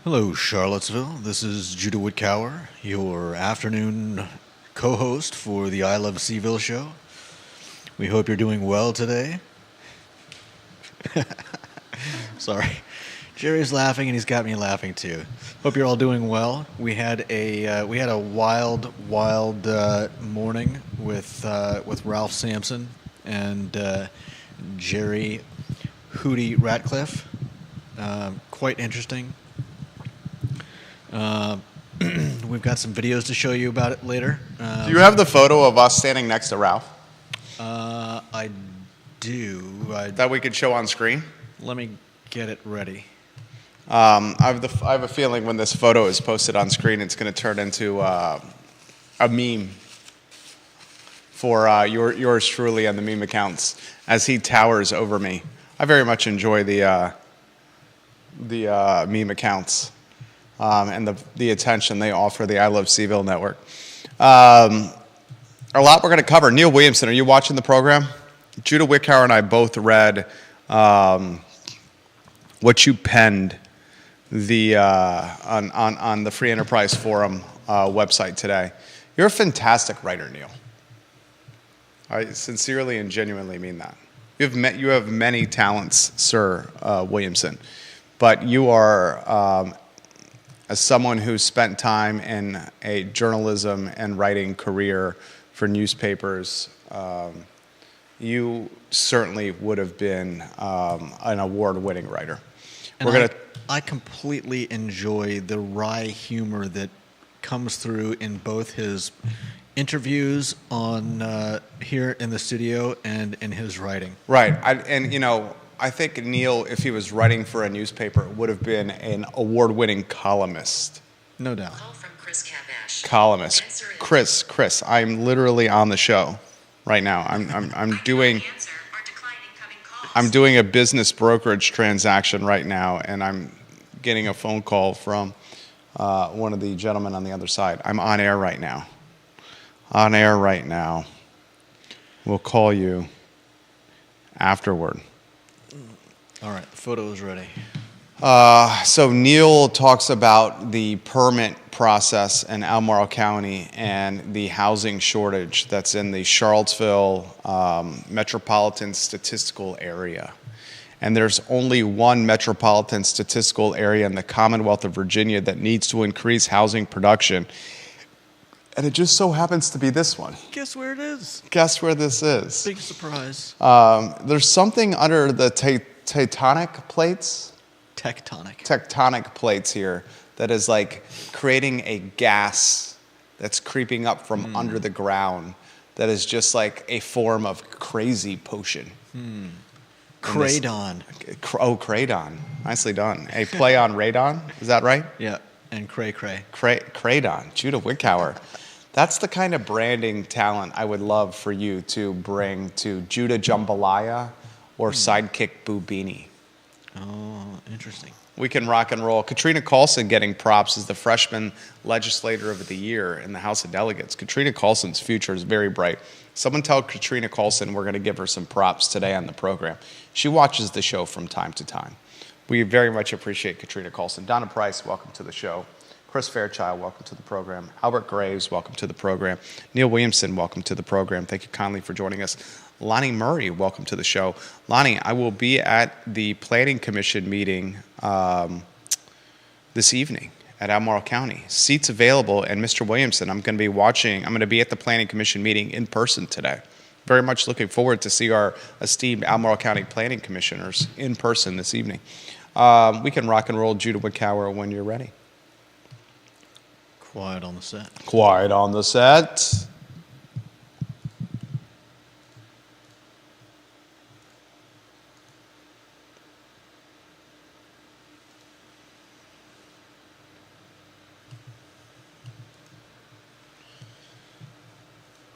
Hello, Charlottesville. This is Judah Whitcower, your afternoon co-host for the I Love Seville show. We hope you're doing well today. Sorry. Jerry's laughing and he's got me laughing too. Hope you're all doing well. We had a wild morning with Ralph Sampson and Jerry Hootie Ratcliffe. Quite interesting. We've got some videos to show you about it later. Do you have the photo of us standing next to Ralph I do. that we could show on screen? Let me get it ready. I have a feeling when this photo is posted on screen, it's going to turn into a meme for yours truly and the meme accounts as he towers over me. I very much enjoy the meme accounts and the attention they offer the I Love Seville network. A lot we're going to cover. Neil Williamson, are you watching the program? Judah Whitcower and I both read what you penned on the Free Enterprise Forum website today. You're a fantastic writer, Neil. I sincerely and genuinely mean that. You have many talents, Sir Williamson, but you are, as someone who's spent time in a journalism and writing career for newspapers, you certainly would have been an award-winning writer. And I completely enjoy the wry humor that comes through in both his interviews on here in the studio and in his writing. Right, I think Neil, if he was writing for a newspaper, would have been an award-winning columnist. No doubt. Call from Chris Kabash. Columnist. Chris, I'm literally on the show right now. I'm doing a business brokerage transaction right now, and I'm getting a phone call from one of the gentlemen on the other side. I'm on air right now. We'll call you afterward. All right, the photo is ready. So Neil talks about the permit process in Albemarle County and the housing shortage that's in the Charlottesville metropolitan statistical area. And there's only one metropolitan statistical area in the Commonwealth of Virginia that needs to increase housing production. And it just so happens to be this one. Guess where it is? Guess where this is? Big surprise. There's something under the tectonic plates here that is like creating a gas that's creeping up from under the ground that is just like a form of crazy potion. Kraydon. Kraydon. Nicely done. A play on radon, is that right? Yeah, and cray. Kraydon. Judah Whitcower. That's the kind of branding talent I would love for you to bring to Judah Jambalaya or Sidekick Bubini. Oh, interesting. We can rock and roll. Katrina Carlson getting props as the freshman legislator of the year in the House of Delegates. Katrina Carlson's future is very bright. Someone tell Katrina Carlson we're going to give her some props today on the program. She watches the show from time to time. We very much appreciate Katrina Carlson. Donna Price, welcome to the show. Chris Fairchild, welcome to the program. Albert Graves, welcome to the program. Neil Williamson, welcome to the program. Thank you kindly for joining us. Lonnie Murray, welcome to the show. Lonnie, I will be at the Planning Commission meeting this evening at Albemarle County. Seats available, and Mr. Williamson, I'm going to be at the Planning Commission meeting in person today. Very much looking forward to see our esteemed Albemarle County Planning Commissioners in person this evening. We can rock and roll Judah Whitcower when you're ready. Quiet on the set. Quiet on the set.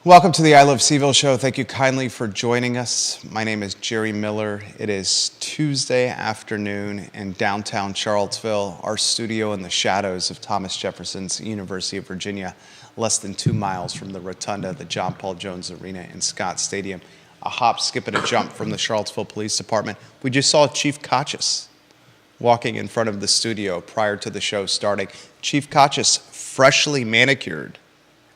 Welcome to the I Love Seville show. Thank you kindly for joining us. My name is Jerry Miller. It is Tuesday afternoon in downtown Charlottesville, our studio in the shadows of Thomas Jefferson's University of Virginia, less than 2 miles from the rotunda of the John Paul Jones Arena in Scott Stadium. A hop, skip, and a jump from the Charlottesville Police Department. We just saw Chief Kachis walking in front of the studio prior to the show starting. Chief Kachis, freshly manicured,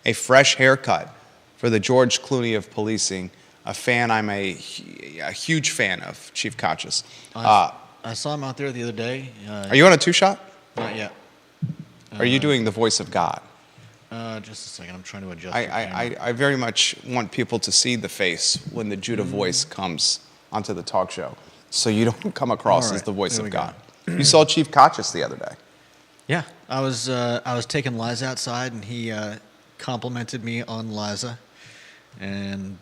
a fresh haircut for the George Clooney of policing. I'm a huge fan of Chief Kachis. I saw him out there the other day. Are you on a two-shot? Not yet. Are you doing the voice of God? Just a second. I'm trying to adjust. I very much want people to see the face when the Judah voice comes onto the talk show, so you don't come across as the voice of God. You saw Chief Kachis the other day. Yeah, I was taking Liza outside, and he complimented me on Liza, and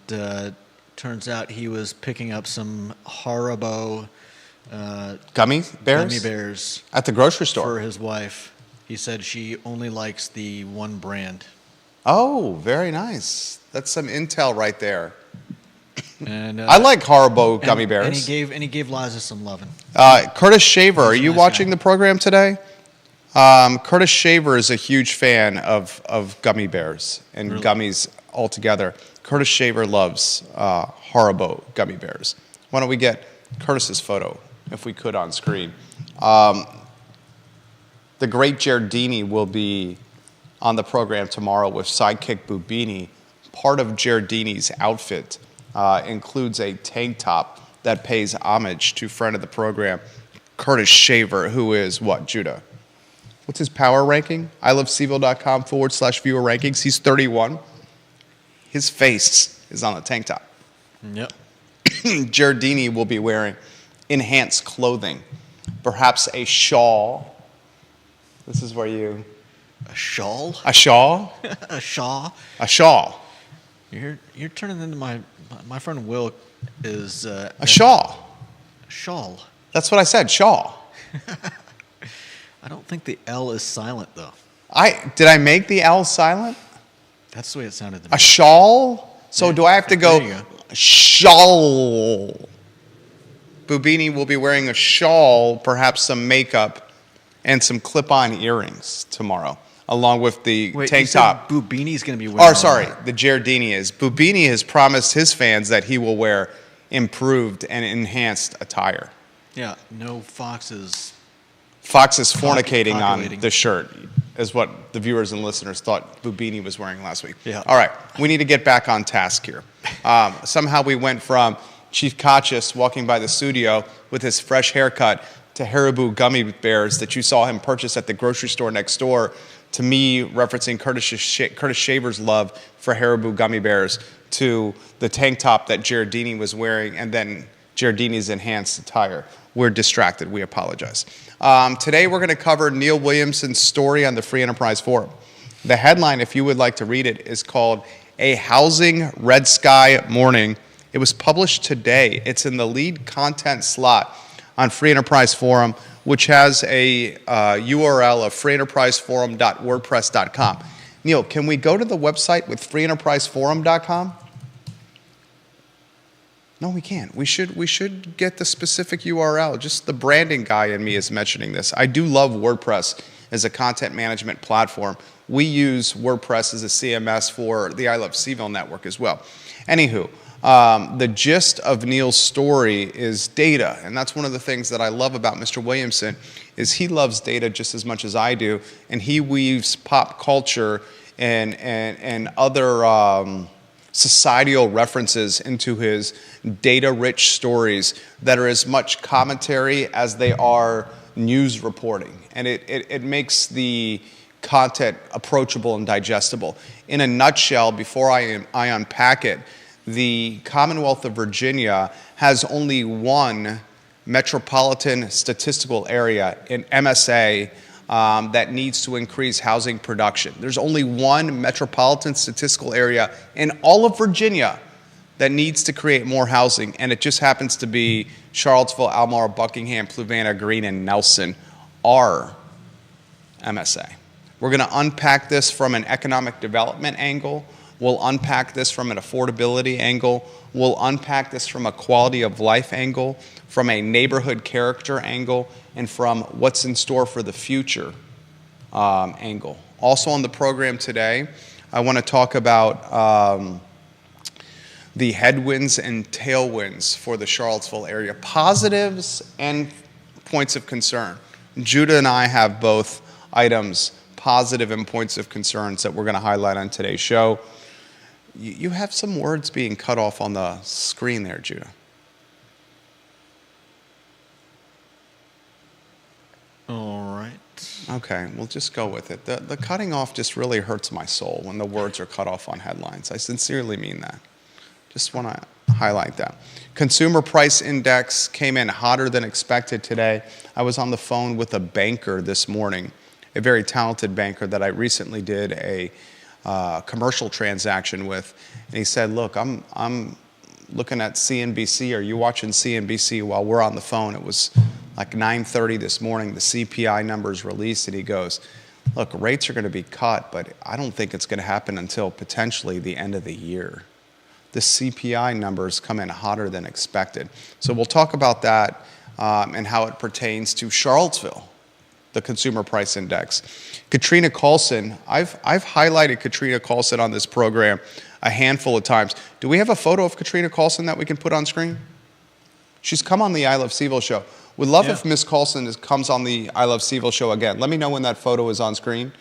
turns out he was picking up some Haribo Gummy bears? gummy bears At the grocery for store. his wife. He said she only likes the one brand. Oh, very nice. That's some intel right there. And I like Haribo gummy bears. And he gave Liza some loving. Curtis Shaver, are He's a you nice watching guy. the program today? Curtis Shaver is a huge fan of gummy bears and Really? gummies altogether. Curtis Shaver loves Haribo gummy bears. Why don't we get Curtis's photo, if we could, on screen? The great Giardini will be on the program tomorrow with sidekick Bubini. Part of Giardini's outfit includes a tank top that pays homage to friend of the program, Curtis Shaver, who is what, Judah? What's his power ranking? iloveseville.com/viewer rankings. He's 31. His face is on the tank top. Yep. Giardini will be wearing enhanced clothing, perhaps a shawl. This is where you... A shawl? A shawl? A shawl? A shawl. You're turning into my friend Will is A shawl. shawl. That's what I said, shawl. I don't think the L is silent though. Did I make the L silent? That's the way it sounded to me. A shawl? So Yeah, do I have to there you go, go. shawl? Bubini will be wearing a shawl, perhaps some makeup, and some clip-on earrings tomorrow, along with the Wait, tank you said top. Bubini's going to be wearing. Or sorry, the Giardini is. Bubini has promised his fans that he will wear improved and enhanced attire. Yeah, no foxes. Fox is fornicating on Copulating. the shirt, is what the viewers and listeners thought Bubini was wearing last week. Yeah. All right, we need to get back on task here. Somehow we went from Chief Kachis walking by the studio with his fresh haircut to Haribo gummy bears that you saw him purchase at the grocery store next door, to me referencing Curtis Shaver's love for Haribo gummy bears, to the tank top that Giardini was wearing, and then Giardini's enhanced attire. We're distracted. We apologize. Today we're going to cover Neil Williamson's story on the Free Enterprise Forum. The headline, if you would like to read it, is called A Housing Red Sky Morning. It was published today. It's in the lead content slot on Free Enterprise Forum, which has a URL of freeenterpriseforum.wordpress.com. Neil, can we go to the website with freeenterpriseforum.com? No, we can't. We should get the specific URL. Just the branding guy in me is mentioning this. I do love WordPress as a content management platform. We use WordPress as a CMS for the I Love Seville network as well. Anywho, the gist of Neil's story is data, and that's one of the things that I love about Mr. Williamson is he loves data just as much as I do, and he weaves pop culture and other societal references into his data-rich stories that are as much commentary as they are news reporting, and it makes the content approachable and digestible. In a nutshell, before I unpack it, the Commonwealth of Virginia has only one metropolitan statistical area in MSA that needs to increase housing production. There's only one metropolitan statistical area in all of Virginia that needs to create more housing, and it just happens to be Charlottesville, Albemarle, Buckingham, Fluvanna, Greene, and Nelson, our MSA. We're going to unpack this from an economic development angle. We'll unpack this from an affordability angle. We'll unpack this from a quality of life angle, from a neighborhood character angle, and from what's in store for the future angle. Also on the program today, I want to talk about the headwinds and tailwinds for the Charlottesville area, positives and points of concern. Judah and I have both items, positive and points of concerns, that we're going to highlight on today's show. You have some words being cut off on the screen there, Judah. All right. Okay, we'll just go with it. The cutting off just really hurts my soul when the words are cut off on headlines. I sincerely mean that. Just want to highlight that. Consumer price index came in hotter than expected today. I was on the phone with a banker this morning, a very talented banker that I recently did a commercial transaction with, and he said, "Look, I'm looking at CNBC. Are you watching CNBC while we're on the phone?" It was like 9:30 this morning. The CPI numbers released, and he goes, "Look, rates are going to be cut, but I don't think it's going to happen until potentially the end of the year." The CPI numbers come in hotter than expected. So we'll talk about that and how it pertains to Charlottesville, the consumer price index. Katrina Carlson, I've highlighted Katrina Carlson on this program a handful of times. Do we have a photo of Katrina Carlson that we can put on screen? She's come on the I Love CVille show. Would love if Miss Carlson comes on the I Love CVille show again. Let me know when that photo is on screen.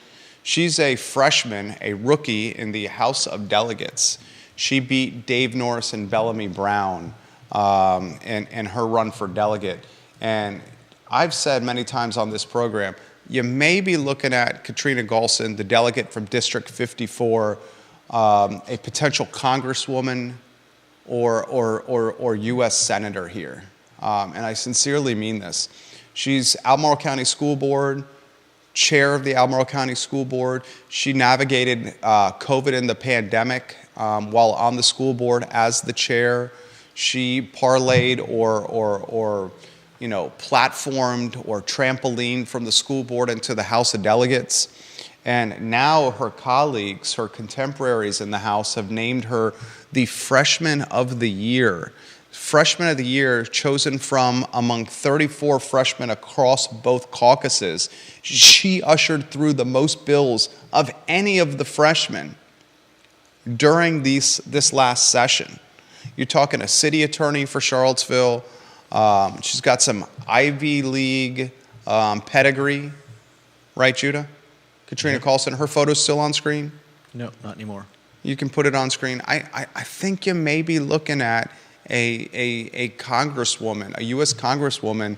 She's a freshman, a rookie in the House of Delegates. She beat Dave Norris and Bellamy Brown in her run for delegate. And I've said many times on this program, you may be looking at Katrina Carlson, the delegate from District 54, a potential congresswoman or U.S. senator here. And I sincerely mean this. She's Albemarle County School Board, chair of the Albemarle County School Board. She navigated COVID and the pandemic while on the school board as the chair. She parlayed or platformed or trampolined from the school board into the House of Delegates. And now her colleagues, her contemporaries in the House, have named her the Freshman of the Year. Freshman of the Year, chosen from among 34 freshmen across both caucuses. She ushered through the most bills of any of the freshmen during this last session. You're talking a city attorney for Charlottesville. She's got some Ivy League pedigree, right, Judah? Katrina Carlson, her photo's still on screen? No, not anymore. You can put it on screen. I think you may be looking at a congresswoman, a U.S. congresswoman,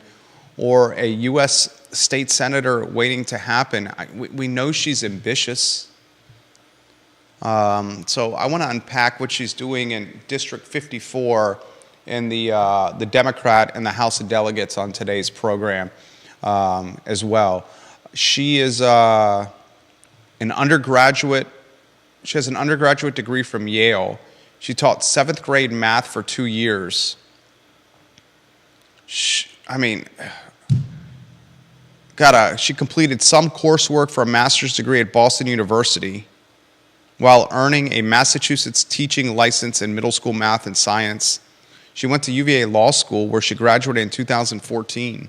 or a U.S. state senator waiting to happen. We know she's ambitious. So I want to unpack what she's doing in District 54 in the Democrat and the House of Delegates on today's program as well. She is an undergraduate. She has an undergraduate degree from Yale. She taught 7th grade math for 2 years. She completed some coursework for a master's degree at Boston University while earning a Massachusetts teaching license in middle school math and science. She went to UVA Law School, where she graduated in 2014.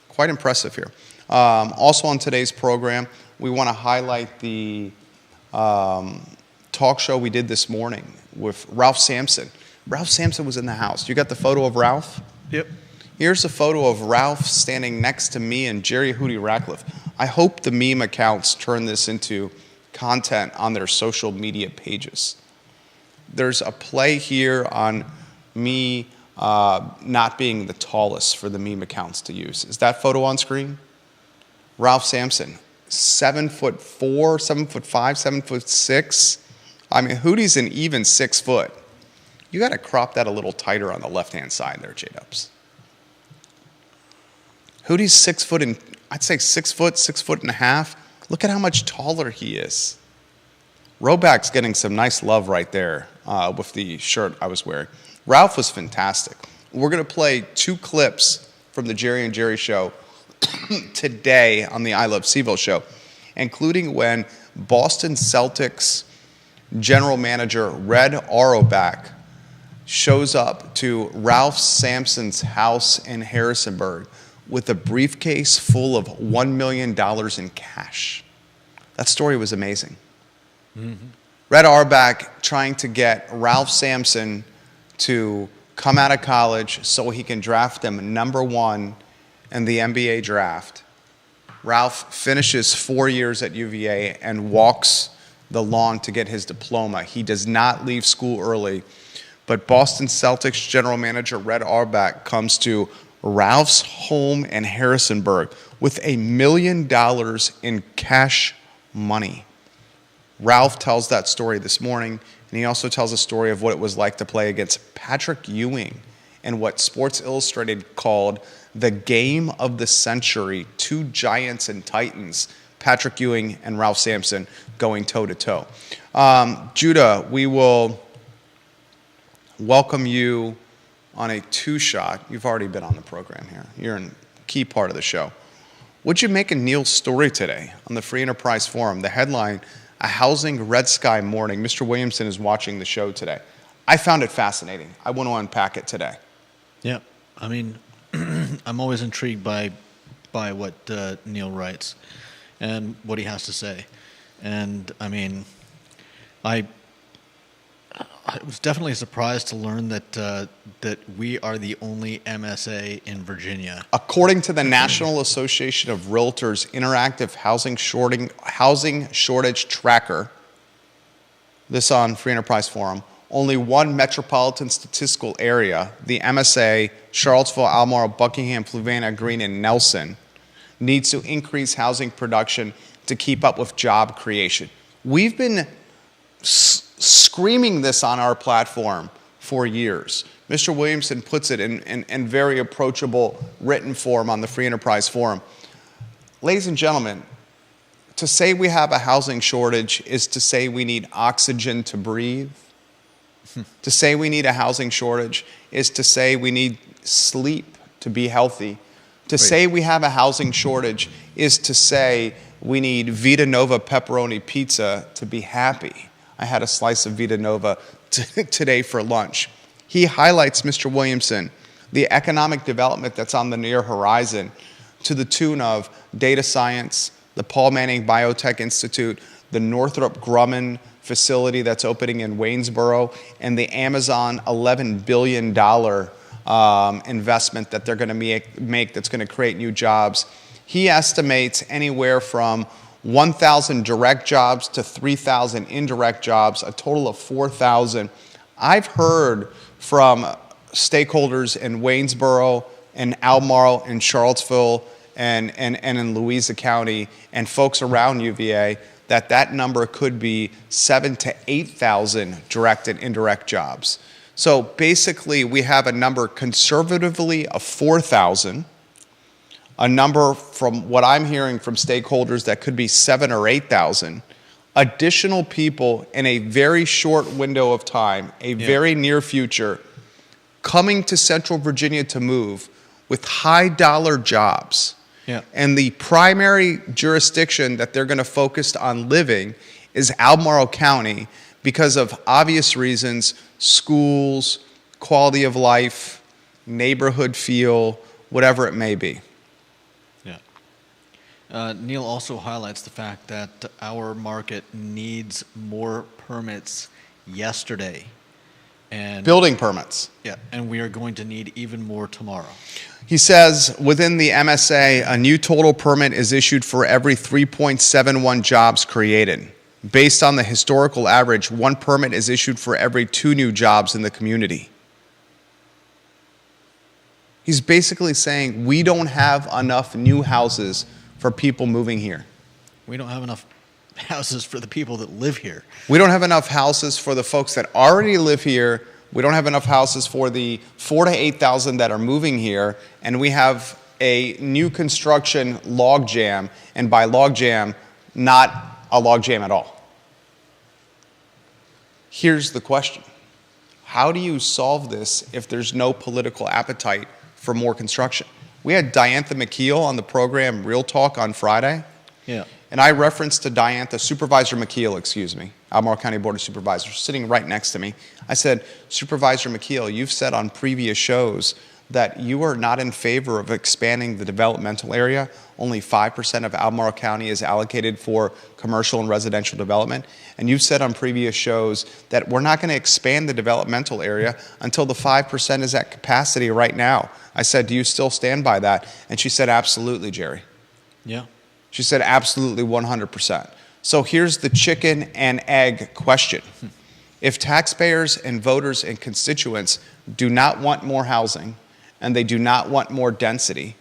Quite impressive here. Also on today's program, we want to highlight the talk show we did this morning with Ralph Sampson. Ralph Sampson was in the house. You got the photo of Ralph? Yep. Here's a photo of Ralph standing next to me and Jerry Hootie Ratcliffe. I hope the meme accounts turn this into content on their social media pages. There's a play here on me not being the tallest for the meme accounts to use. Is that photo on screen? Ralph Sampson, 7'4", 7'5", 7'6". I mean, Hootie's an even 6 foot. You got to crop that a little tighter on the left-hand side there, J-Dubs. Hootie's 6 foot and I'd say 6 foot, 6 foot and a half. Look at how much taller he is. Roback's getting some nice love right there with the shirt I was wearing. Ralph was fantastic. We're going to play 2 clips from the Jerry and Jerry show today on the I Love CVille show, including when Boston Celtics general manager Red Auerbach shows up to Ralph Sampson's house in Harrisonburg with a briefcase full of $1 million in cash. That story was amazing. Mm-hmm. Red Auerbach trying to get Ralph Sampson to come out of college so he can draft him #1 and the NBA draft. Ralph finishes 4 years at UVA and walks the lawn to get his diploma. He does not leave school early. But Boston Celtics general manager Red Auerbach comes to Ralph's home in Harrisonburg with $1 million in cash money. Ralph tells that story this morning, and he also tells a story of what it was like to play against Patrick Ewing in what Sports Illustrated called the game of the century, two giants and titans, Patrick Ewing and Ralph Sampson going toe-to-toe. Judah, we will welcome you on a two-shot. You've already been on the program here. You're a key part of the show. What'd you make of Neil's story today on the Free Enterprise Forum? The headline, A Housing Red Sky Morning. Mr. Williamson is watching the show today. I found it fascinating. I want to unpack it today. Yeah, I mean, I'm always intrigued by what Neil writes and what he has to say. And, I mean, I was definitely surprised to learn that we are the only MSA in Virginia. According to the National Association of Realtors Interactive Housing Shortage Tracker, this on Free Enterprise Forum, only one metropolitan statistical area, the MSA, Charlottesville, Albemarle, Buckingham, Fluvanna, Greene, and Nelson, needs to increase housing production to keep up with job creation. We've been screaming this on our platform for years. Mr. Williamson puts it in very approachable written form on the Free Enterprise Forum. Ladies and gentlemen, to say we have a housing shortage is to say we need oxygen to breathe. To say we need a housing shortage is to say we need sleep to be healthy. To say we have a housing shortage is to say we need Vita Nova pepperoni pizza to be happy. I had a slice of Vita Nova today for lunch. He highlights, Mr. Williamson, the economic development that's on the near horizon to the tune of data science, the Paul Manning Biotech Institute, the Northrop Grumman facility that's opening in Waynesboro, and the Amazon $11 billion investment that they're going to make that's going to create new jobs. He estimates anywhere from 1,000 direct jobs to 3,000 indirect jobs, a total of 4,000. I've heard from stakeholders in Waynesboro and Albemarle and Charlottesville and in Louisa County and folks around UVA that number could be 7,000 to 8,000 direct and indirect jobs. So basically, we have a number conservatively of 4,000, a number from what I'm hearing from stakeholders that could be 7,000 or 8,000, additional people in a very short window of time, very near future, coming to Central Virginia to move with high-dollar jobs. Yeah. And the primary jurisdiction that they're going to focus on living is Albemarle County because of obvious reasons, schools, quality of life, neighborhood feel, whatever it may be. Yeah. Neil also highlights the fact that our market needs more permits yesterday. And building permits. Yeah, and we are going to need even more tomorrow. He says within the MSA, a new total permit is issued for every 3.71 jobs created. Based on the historical average, one permit is issued for every 2 new jobs in the community. He's basically saying we don't have enough new houses for people moving here. We don't have enough houses for the people that live here. We don't have enough houses for the folks that already live here. We don't have enough houses for the 4,000 to 8,000 that are moving here. And we have a new construction logjam, and by logjam, not a logjam at all. Here's the question. How do you solve this if there's no political appetite for more construction? We had Diantha McKeel on the program Real Talk on Friday. Yeah. And I referenced to Diantha, Supervisor McKeel, Albemarle County Board of Supervisors, sitting right next to me. I said, Supervisor McKeel, you've said on previous shows that you are not in favor of expanding the developmental area. Only 5% of Albemarle County is allocated for commercial and residential development. And you've said on previous shows that we're not going to expand the developmental area until the 5% is at capacity right now. I said, do you still stand by that? And she said, absolutely, Jerry. Yeah. She said, absolutely, 100%. So here's the chicken and egg question. If taxpayers and voters and constituents do not want more housing and they do not want more density,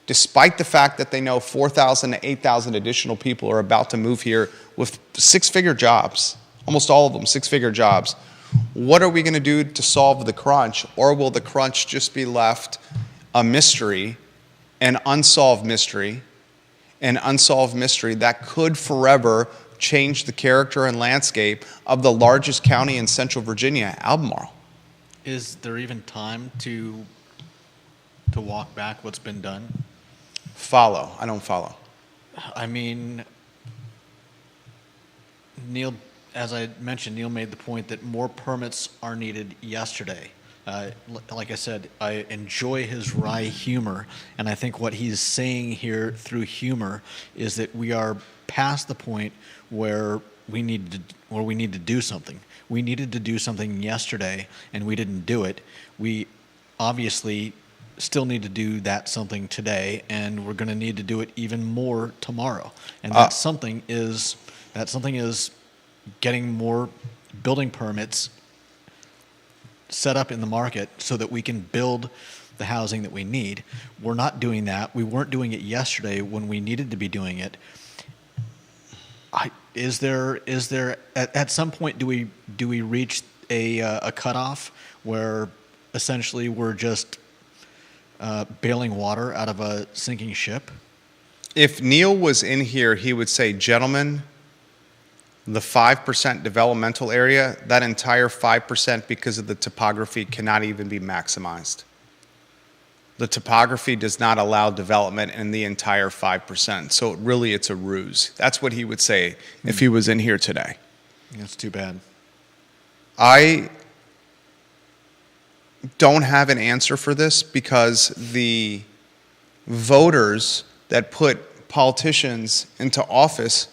despite the fact that they know 4,000 to 8,000 additional people are about to move here with six-figure jobs, almost all of them six-figure jobs, what are we going to do to solve the crunch? Or will the crunch just be left a mystery, an unsolved mystery that could forever change the character and landscape of the largest county in Central Virginia, Albemarle? Is there even time to walk back what's been done? Follow. I don't follow. I mean, Neil, as I mentioned, Neil made the point that more permits are needed yesterday. Like I said, I enjoy his wry humor, and I think what he's saying here through humor is that we are past the point where we need to do something. We needed to do something yesterday, and we didn't do it. We obviously still need to do that something today, and we're going to need to do it even more tomorrow. And that something is getting more building permits set up in the market so that we can build the housing that we need. We're not doing that. We weren't doing it yesterday when we needed to be doing it. Is there at some point do we reach a cutoff where essentially we're just bailing water out of a sinking ship? If Neil was in here, he would say, gentlemen, the 5% developmental area, that entire 5% because of the topography cannot even be maximized. The topography does not allow development in the entire 5%. So really it's a ruse. That's what he would say if he was in here today. That's too bad. I don't have an answer for this because the voters that put politicians into office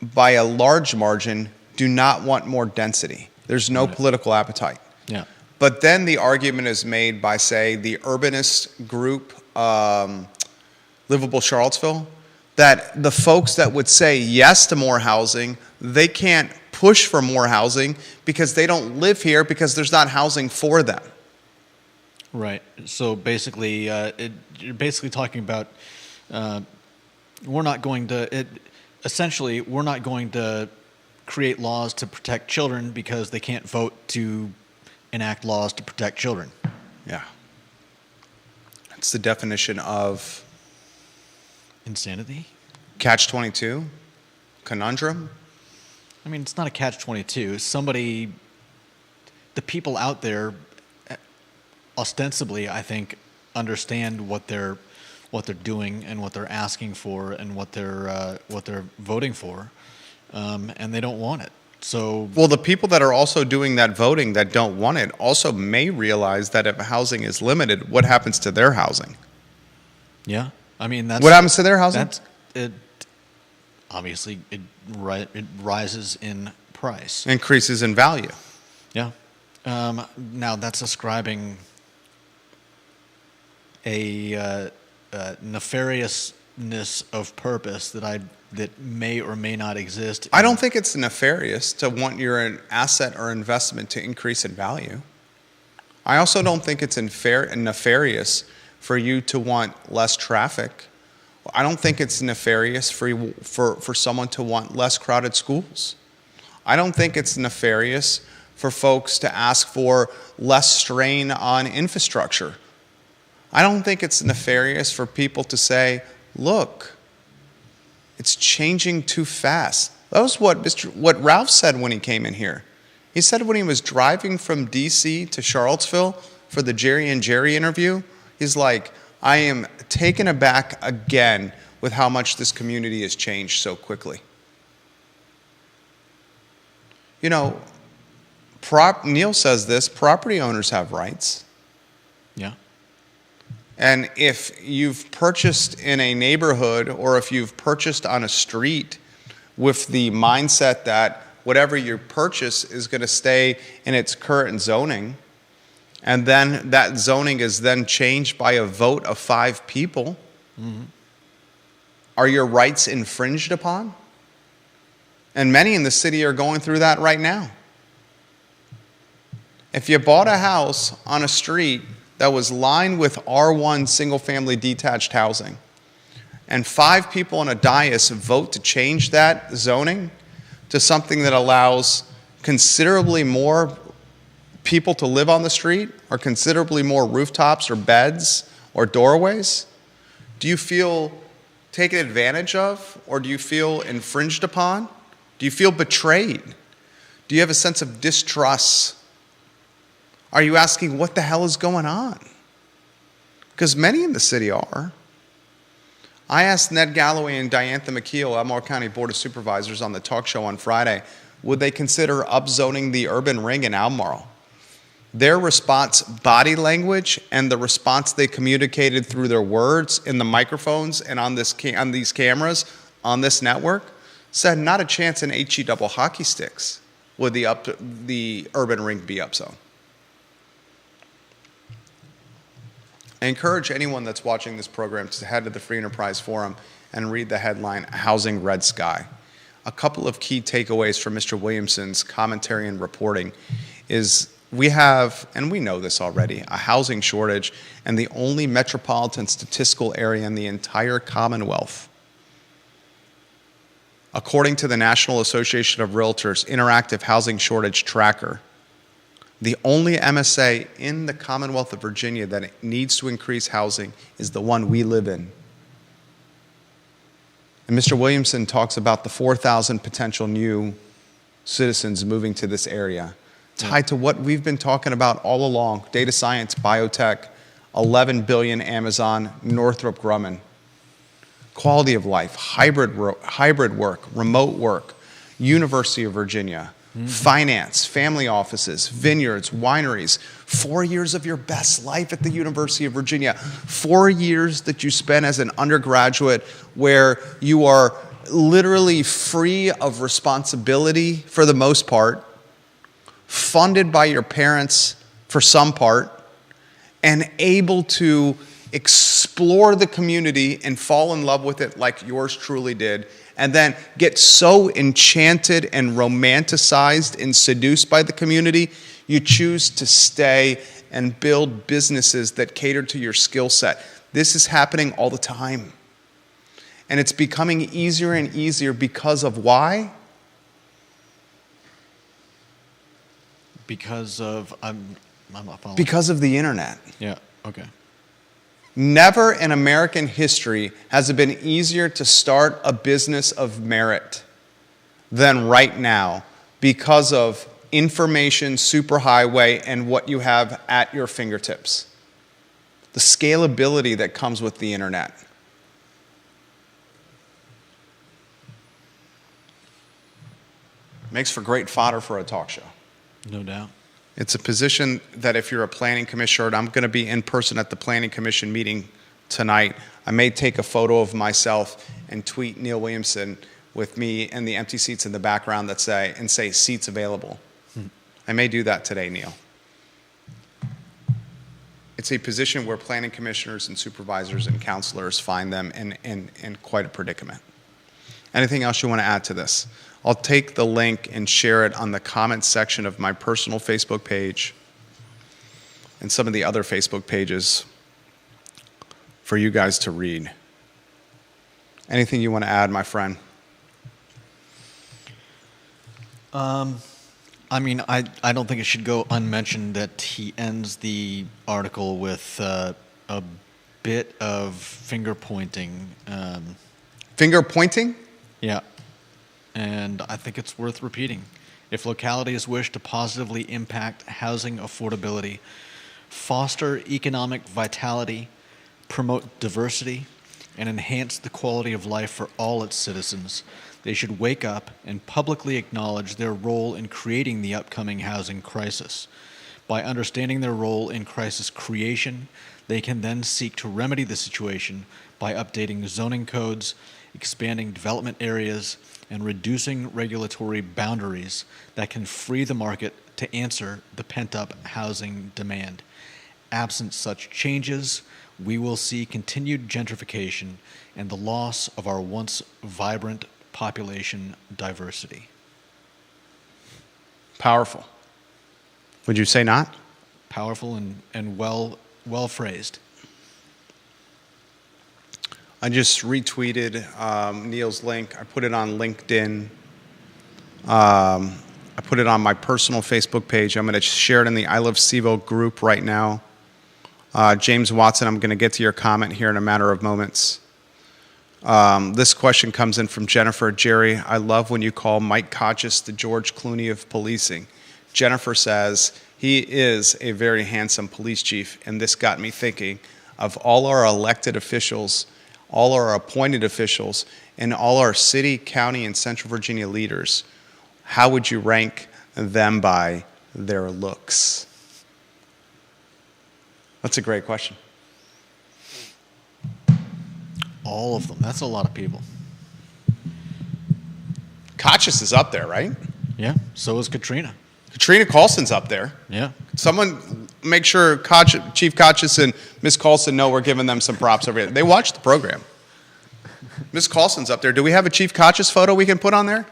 by a large margin do not want more density. There's no political appetite. Yeah. But then the argument is made by, say, the urbanist group, Livable Charlottesville, that the folks that would say yes to more housing, they can't push for more housing because they don't live here because there's not housing for them. Right. So basically, you're basically talking about we're not going to create laws to protect children because they can't vote to enact laws to protect children. Yeah. It's the definition of insanity. Catch-22, conundrum. I mean, it's not a catch-22. The people out there, ostensibly, I think, understand what they're doing and what they're asking for and what they're voting for, and they don't want it. So, well, the people that are also doing that voting that don't want it also may realize that if housing is limited, what happens to their housing? Yeah, I mean what happens to their housing? Obviously it rises in price, increases in value. Yeah. Now that's ascribing a nefariousness of purpose that may or may not exist. I don't think it's nefarious to want your asset or investment to increase in value. I also don't think it's nefarious for you to want less traffic. I don't think it's nefarious for someone to want less crowded schools. I don't think it's nefarious for folks to ask for less strain on infrastructure. I don't think it's nefarious for people to say, look, it's changing too fast. That was what Ralph said when he came in here. He said when he was driving from D.C. to Charlottesville for the Jerry and Jerry interview, he's like, I am taken aback again with how much this community has changed so quickly. You know, Neil says this, property owners have rights. Yeah. And if you've purchased in a neighborhood or if you've purchased on a street with the mindset that whatever you purchase is going to stay in its current zoning, and then that zoning is then changed by a vote of 5 people, are your rights infringed upon? And many in the city are going through that right now. If you bought a house on a street that was lined with R1 single-family detached housing, and 5 people on a dais vote to change that zoning to something that allows considerably more people to live on the street, or considerably more rooftops or beds or doorways, do you feel taken advantage of, or do you feel infringed upon? Do you feel betrayed? Do you have a sense of distrust? Are you asking what the hell is going on? Because many in the city are. I asked Ned Galloway and Diantha McKeel, Elmore County Board of Supervisors, on the talk show on Friday, would they consider upzoning the urban ring in Albemarle? Their response, body language, and the response they communicated through their words in the microphones and on these cameras on this network, said not a chance in HE double hockey sticks would the urban ring be upzoned. I encourage anyone that's watching this program to head to the Free Enterprise Forum and read the headline, Housing Red Sky. A couple of key takeaways from Mr. Williamson's commentary and reporting is we have, and we know this already, a housing shortage and the only metropolitan statistical area in the entire Commonwealth. According to the National Association of Realtors Interactive Housing Shortage Tracker, the only MSA in the Commonwealth of Virginia that needs to increase housing is the one we live in. And Mr. Williamson talks about the 4,000 potential new citizens moving to this area, tied to what we've been talking about all along, data science, biotech, 11 billion Amazon, Northrop Grumman. Quality of life, hybrid work, remote work, University of Virginia, finance, family offices, vineyards, wineries, 4 years of your best life at the University of Virginia, 4 years that you spent as an undergraduate where you are literally free of responsibility for the most part, funded by your parents for some part, and able to explore the community and fall in love with it like yours truly did, and then get so enchanted and romanticized and seduced by the community, you choose to stay and build businesses that cater to your skill set. This is happening all the time. And it's becoming easier and easier because of why? Because of, I'm not following. Because of the internet. Yeah, okay. Never in American history has it been easier to start a business of merit than right now because of information superhighway and what you have at your fingertips. The scalability that comes with the internet. Makes for great fodder for a talk show. No doubt. It's a position that if you're a planning commissioner, and I'm going to be in person at the planning commission meeting tonight, I may take a photo of myself and tweet Neil Williamson with me and the empty seats in the background that say seats available. I may do that today, Neil. It's a position where planning commissioners and supervisors and counselors find them in quite a predicament. Anything else you want to add to this? I'll take the link and share it on the comments section of my personal Facebook page and some of the other Facebook pages for you guys to read. Anything you want to add, my friend? I mean, I don't think it should go unmentioned that he ends the article with a bit of finger pointing. Finger pointing? Yeah. And I think it's worth repeating. If localities wish to positively impact housing affordability, foster economic vitality, promote diversity, and enhance the quality of life for all its citizens, they should wake up and publicly acknowledge their role in creating the upcoming housing crisis. By understanding their role in crisis creation, They can then seek to remedy the situation by updating zoning codes, expanding development areas, and reducing regulatory boundaries that can free the market to answer the pent-up housing demand. Absent such changes, we will see continued gentrification and the loss of our once vibrant population diversity. Powerful. Would you say not? Powerful and well phrased. I just retweeted Neil's link. I put it on LinkedIn. I put it on my personal Facebook page. I'm going to share it in the I Love Sivo group right now. James Watson, I'm going to get to your comment here in a matter of moments. This question comes in from Jennifer. Jerry, I love when you call Mike Kochis the George Clooney of policing. Jennifer says, he is a very handsome police chief, and this got me thinking of all our elected officials, all our appointed officials, and all our city, county, and Central Virginia leaders. How would you rank them by their looks? That's a great question. All of them. That's a lot of people. Kochis is up there, right? Yeah, so is Katrina. Katrina Carlson's up there. Yeah. Someone make sure Chief Kochis and Ms. Carlson know we're giving them some props over here. They watch the program. Ms. Carlson's up there. Do we have a Chief Kochis photo we can put on there?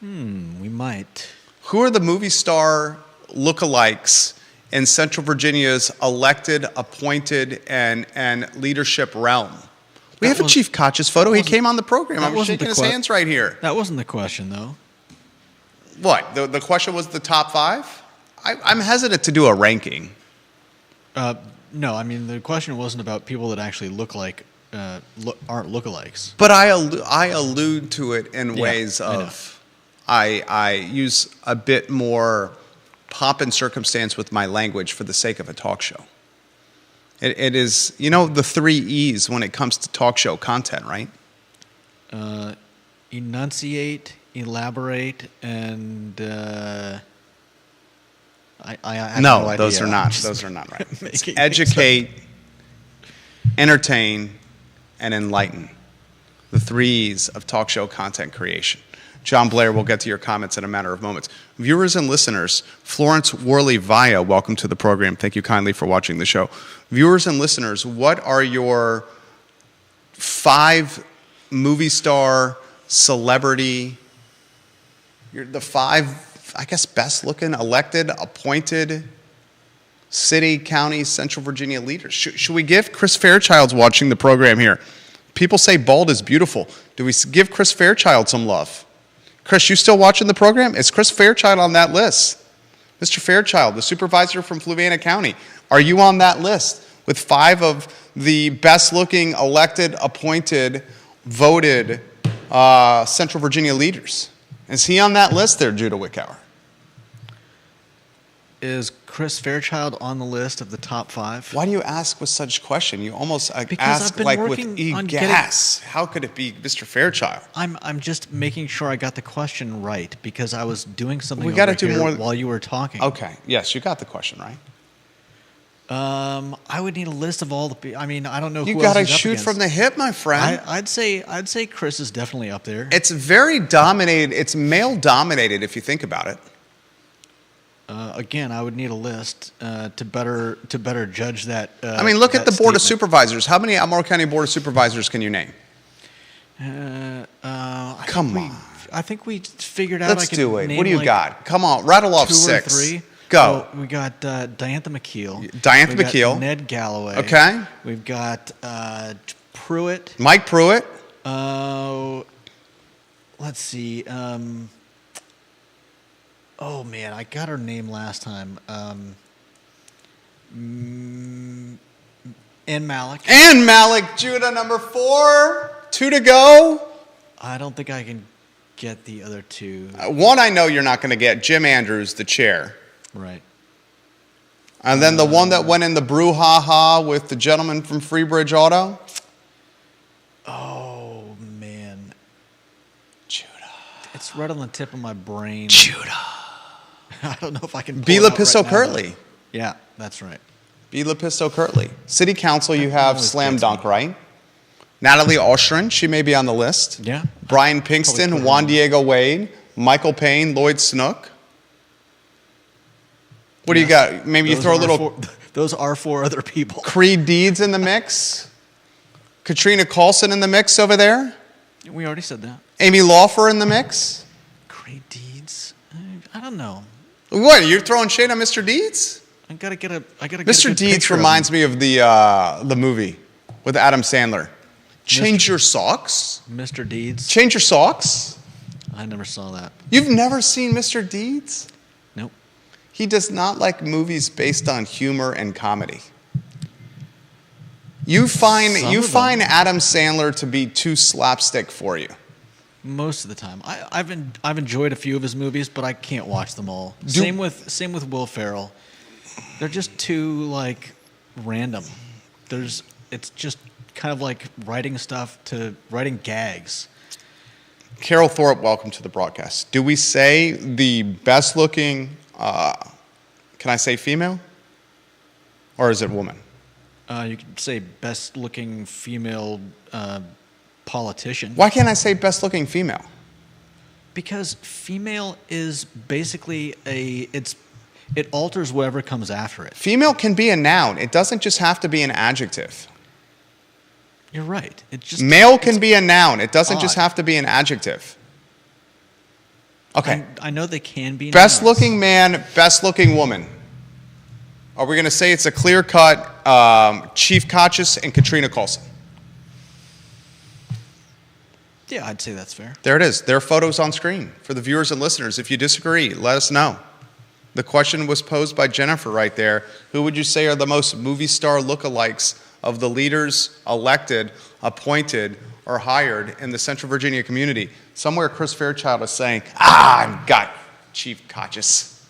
We might. Who are the movie star lookalikes in Central Virginia's elected, appointed, and leadership realm? We have a Chief Kochis photo. He came on the program. I'm shaking his hands right here. That wasn't the question, though. What? The question was the top five? I'm hesitant to do a ranking. No, I mean, the question wasn't about people that actually look like, aren't lookalikes. But I allude to it in ways I of, I use a bit more pomp and circumstance with my language for the sake of a talk show. It is, the 3 E's when it comes to talk show content, right? Enunciate, elaborate, and I have no idea. Those are not. Those are not right. It's educate, entertain, and enlighten. The 3 E's of talk show content creation. John Blair, we'll get to your comments in a matter of moments. Viewers and listeners, Florence Worley Via, welcome to the program. Thank you kindly for watching the show. Viewers and listeners, what are your 5 movie star, celebrity, the 5, I guess, best looking, elected, appointed city, county, Central Virginia leaders? Should we give Chris Fairchild's watching the program here? People say bald is beautiful. Do we give Chris Fairchild some love? Chris, you still watching the program? Is Chris Fairchild on that list? Mr. Fairchild, the supervisor from Fluvanna County, are you on that list with 5 of the best-looking, elected, appointed, voted Central Virginia leaders? Is he on that list there, Judah Wickower? Is Chris Fairchild on the list of the top 5? Why do you ask with such question? You almost Because ask I've been like with working on egas. How could it be Mr. Fairchild? I'm just making sure I got the question right because I was doing something We gotta over do here more while you were talking. Okay, yes, you got the question right. I would need a list of all the people. I mean, I don't know who You else got to he's up shoot against. from the hip, my friend. I'd say Chris is definitely up there. It's very dominated. It's male dominated if you think about it. Again, I would need a list to better judge that. I mean, look at the that Board of statement. Supervisors. How many Albemarle County Board of Supervisors can you name? Come on. I think we figured out. Let's I could do it. name What do you like got? Come on, rattle off 2 or 6. 3. Go. So we got Diantha McKeel. Diantha We got McKeel. Ned Galloway. Okay. We've got Pruitt. Mike Pruitt. Let's see. Oh man, I got her name last time. Ann Malik. And Malik Judah, number 4. 2 to go. I don't think I can get the other 2 One I know you're not going to get. Jim Andrews, the chair. right. And then the one that went in the brouhaha with the gentleman from Freebridge Auto. Oh man, Judah. it's right on the tip of my brain. Judah. I don't know if I can. Bila Pisso Curley. Yeah, that's right. Be Lepisto Kirtley. City Council, you have always Slam gets Dunk, me. right? Natalie Ostrin, she may be on the list. Yeah. Brian Probably Pinkston, put her Juan on. Diego Wade, Michael Payne, Lloyd Snook. What do you Yes. got? Maybe you Those throw a are little those are 4 other people. Creed Deeds in the mix. Katrina Carlson in the mix over there. We already said that. Amy Laufer in the mix. Great deeds. I don't know. What? You're throwing shade on Mr. Deeds? I gotta get a Mr. good Deeds picture of reminds him. me of the movie with Adam Sandler. Change your socks. Mr. Deeds. Change your socks. I never saw that. You've never seen Mr. Deeds? Nope. He does not like movies based on humor and comedy. You find Some of them. Adam Sandler to be too slapstick for you. Most of the time, I've enjoyed a few of his movies, but I can't watch them all. Same with Will Ferrell. They're just too like random. It's just kind of like writing gags. Carol Thorpe, welcome to the broadcast. Do we say the best looking, can I say female? Or is it woman? You could say best looking female politician. Why can't I say best looking female? Because female is basically it alters whatever comes after it. Female can be a noun. It doesn't just have to be an adjective. You're right. Male can be a noun. It doesn't just odd. have to be an adjective. Okay. I know they can be Best nouns. looking man, best looking woman. Are we going to say it's a clear cut Chief Kachis and Katrina Carlson? Yeah, I'd say that's fair. There it is. There are photos on screen for the viewers and listeners. If you disagree, let us know. The question was posed by Jennifer right there. Who would you say are the most movie star lookalikes of the leaders elected, appointed, or hired in the Central Virginia community? Somewhere Chris Fairchild is saying, I've got Chief Kachis.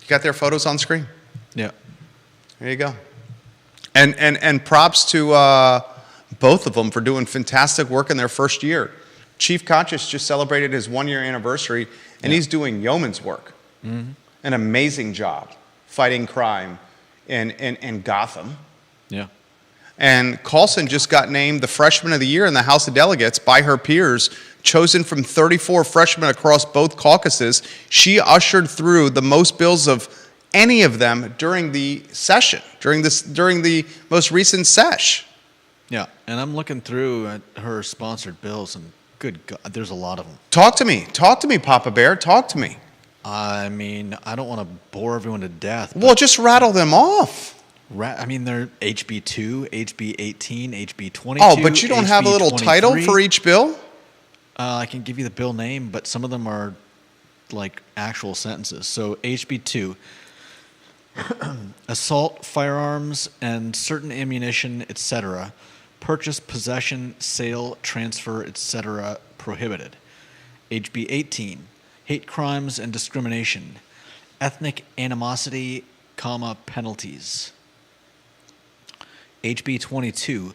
You got their photos on screen? Yeah. There you go. And props to both of them for doing fantastic work in their first year. Chief Kachis just celebrated his 1-year anniversary, and he's doing yeoman's work. Mm-hmm. An amazing job fighting crime in Gotham. Yeah. And Carlson just got named the Freshman of the Year in the House of Delegates by her peers, chosen from 34 freshmen across both caucuses. She ushered through the most bills of any of them during the session, during the most recent sesh. Yeah, and I'm looking through at her sponsored bills, and good God, there's a lot of them. Talk to me, Papa Bear. Talk to me. I mean, I don't want to bore everyone to death. Well, just rattle them off. I mean, they're HB2, HB18, HB22. Oh, but you don't have a little title HB23. for each bill? I can give you the bill name, but some of them are like actual sentences. So HB2, assault, firearms, and certain ammunition, etc. Purchase, possession, sale, transfer, etc. prohibited. HB 18, hate crimes and discrimination, ethnic animosity, penalties. HB 22,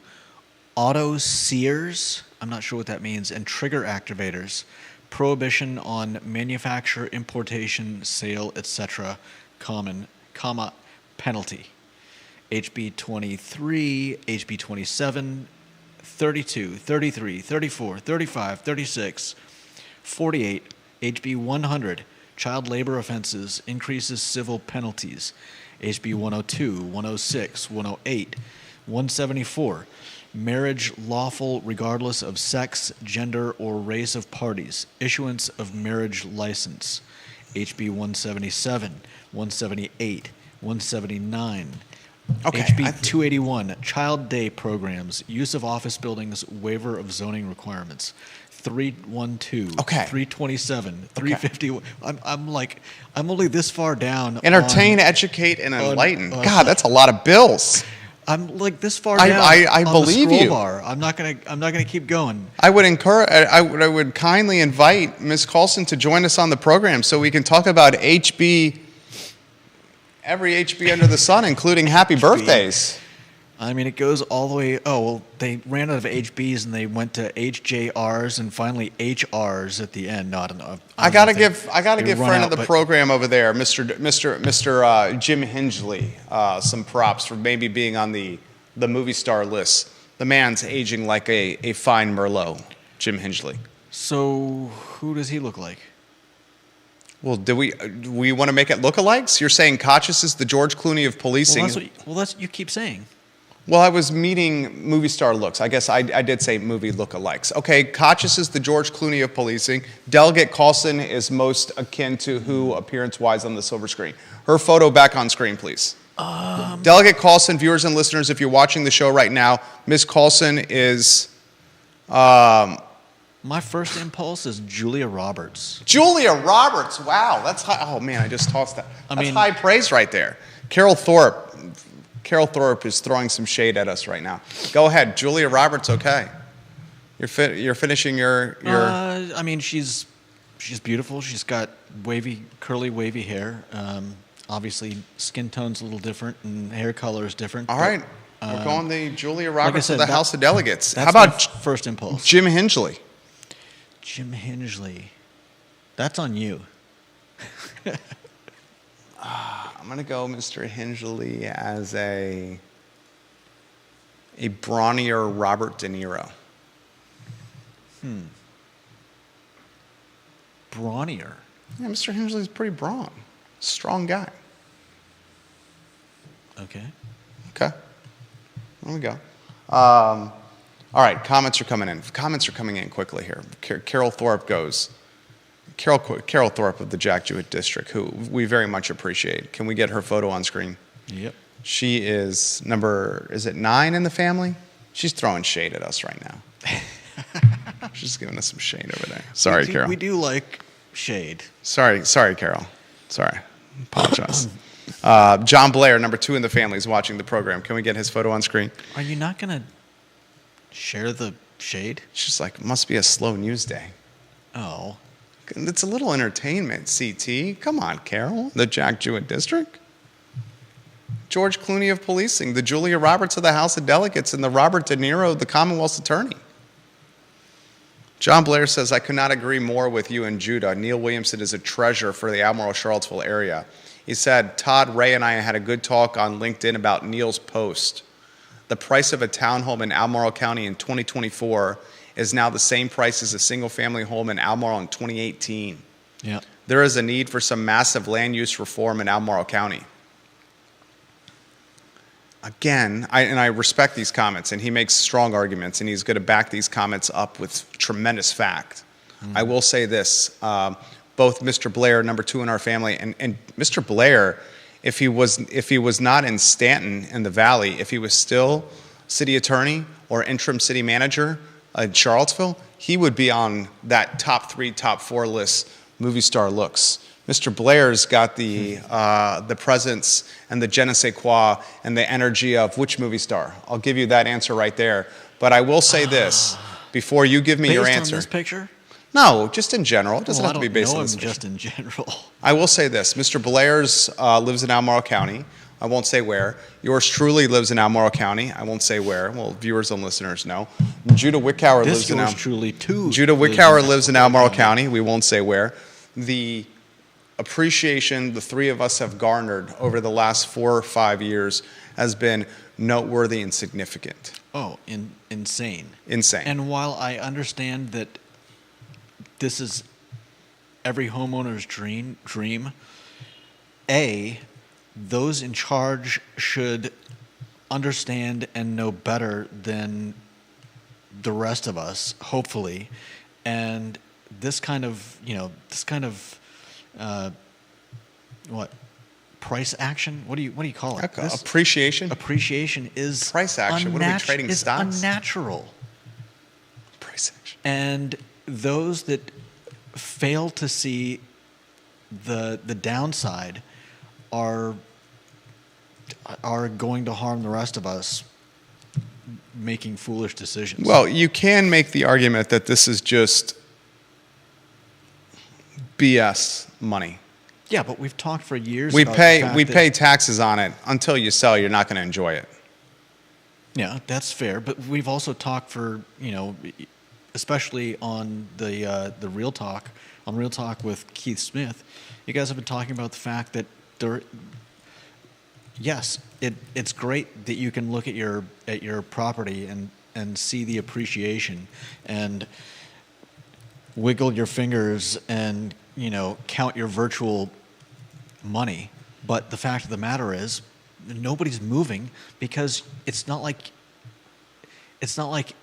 auto sears, I'm not sure what that means, and trigger activators, prohibition on manufacture, importation, sale, etc. Penalty. HB 23, HB 27, 32, 33, 34, 35, 36, 48, HB 100, child labor offenses, increases civil penalties, HB 102, 106, 108, 174, marriage lawful regardless of sex, gender, or race of parties, issuance of marriage license, HB 177, 178, 179, Okay, HB 281, child day programs, use of office buildings, waiver of zoning requirements. 312, Okay. 327, 350. I'm only this far down. Entertain, educate, and enlighten. on- God, that's a lot of bills. I'm like this far I- down. I on believe the scroll you. Bar. I'm not gonna keep going. I would kindly invite Ms. Carlson to join us on the program so we can talk about every HB under the sun, including happy birthdays. I mean, it goes all the way. Oh well, they ran out of HBs and they went to HJRs and finally HRs at the end. No, I don't know. I gotta don't know give they run friend out, of the but program over there, Mr. Jim Hingley, some props for maybe being on the movie star list. The man's aging like a fine Merlot, Jim Hingley. So who does he look like? Well, do we want to make it lookalikes? You're saying Kochis is the George Clooney of policing. Well, that's what you keep saying. Well, I was meeting movie star looks. I guess I did say movie lookalikes. Okay, Kochis is the George Clooney of policing. Delegate Carlson is most akin to who appearance-wise on the silver screen. Her photo back on screen, please. Delegate Carlson, viewers and listeners, if you're watching the show right now, Ms. Carlson is... My first impulse is Julia Roberts. Julia Roberts, wow, that's high. Oh man, I just tossed that. That's mean, high praise right there. Carol Thorpe is throwing some shade at us right now. Go ahead, Julia Roberts. Okay, you're finishing your. I mean, she's beautiful. She's got curly, wavy hair. Obviously, skin tone's a little different and hair color is different. All right, we're going the Julia Roberts like I said, of the House of Delegates. That's How about my first impulse? Jim Hingley? Jim Hingley. That's on you. I'm going to go Mr. Hingley as a brawnier Robert De Niro. Brawnier. Yeah, Mr. Hingley's pretty brawn. Strong guy. Okay. Okay. There we go. All right, comments are coming in. Comments are coming in quickly here. Carol Thorpe goes. Carol Thorpe of the Jack Jewett District, who we very much appreciate. Can we get her photo on screen? Yep. She is is it 9 in the family? She's throwing shade at us right now. She's giving us some shade over there. Sorry, Carol. We do like shade. Sorry, Carol. Sorry. Apologize. John Blair, number 2 in the family, is watching the program. Can we get his photo on screen? Are you not going to share the shade? She's like, must be a slow news day. Oh. It's a little entertainment, CT. Come on, Carol. The Jack Jewett District. George Clooney of policing, the Julia Roberts of the House of Delegates, and the Robert De Niro of the Commonwealth's attorney. John Blair says, I could not agree more with you and Judah. Neil Williamson is a treasure for the Albemarle Charlottesville area. He said, Todd, Ray, and I had a good talk on LinkedIn about Neil's post. The price of a townhome in Albemarle County in 2024 is now the same price as a single-family home in Albemarle in 2018. Yeah. There is a need for some massive land use reform in Albemarle County. Again, I respect these comments, and he makes strong arguments, and he's going to back these comments up with tremendous fact. I will say this, both Mr. Blair, number 2 in our family, and Mr. Blair, if he was not in Stanton in the Valley, if he was still city attorney or interim city manager in Charlottesville, he would be on that top 3, top 4 list, movie star looks. Mr. Blair's got the presence and the je ne sais quoi and the energy of which movie star? I'll give you that answer right there. But I will say this before you give me your answer. Based on this picture? No, just in general. It doesn't have to be based on this picture. Just in general. I will say this. Mr. Blair's lives in Albemarle County. I won't say where. Yours truly lives in Albemarle County. I won't say where. Well, viewers and listeners know. Judah Wickower lives in Albemarle. Truly too. Judah Wickower lives in Albemarle County. We won't say where. The appreciation the 3 of us have garnered over the last 4 or 5 years has been noteworthy and significant. Oh, insane. Insane. And while I understand that this is every homeowner's dream, those in charge should understand and know better than the rest of us, hopefully. And this kind of price action? What do you call it? Appreciation. Appreciation is price action. What are we trading is stocks? Unnatural. Price action. And those that fail to see the downside are going to harm the rest of us making foolish decisions. Well, you can make the argument that this is just BS money. Yeah, but we've talked for years. We about the fact pay that taxes on it. Until you sell, you're not going to enjoy it. Yeah, that's fair. But we've also talked for, especially on the Real Talk, on Real Talk with Keith Smith, you guys have been talking about the fact that yes, it's great that you can look at your property and see the appreciation and wiggle your fingers and count your virtual money. But the fact of the matter is, nobody's moving because it's not like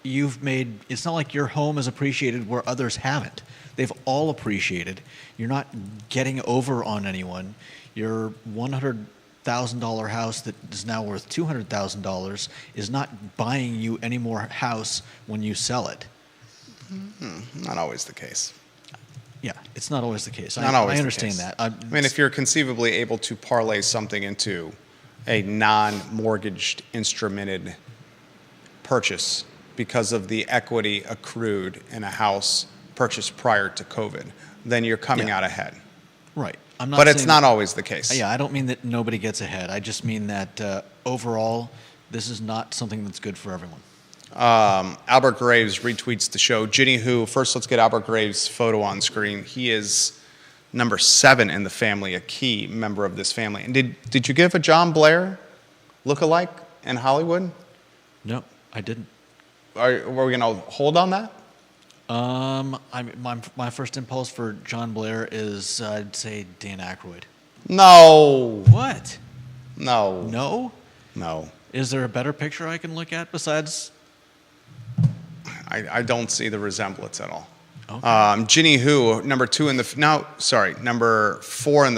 your home is appreciated where others haven't. They've all appreciated. You're not getting over on anyone. Your $100,000 house that is now worth $200,000 is not buying you any more house when you sell it. Not always the case. Yeah, it's not always the case. Not always I understand the case. that. I mean, if you're conceivably able to parlay something into a non-mortgaged instrumented purchase because of the equity accrued in a house purchased prior to COVID, then you're coming out ahead. Right. But it's not always the case. Yeah, I don't mean that nobody gets ahead. I just mean that overall, this is not something that's good for everyone. Albert Graves retweets the show. Ginny Who, first let's get Albert Graves' photo on screen. He is number 7 in the family, a key member of this family. And did you give a John Blair look-alike in Hollywood? No, I didn't. Were we going to hold on that? My first impulse for John Blair is I'd say Dan Aykroyd. No. What? No. No? No. Is there a better picture I can look at besides? I don't see the resemblance at all. Okay. Ginny Who, number 4 in the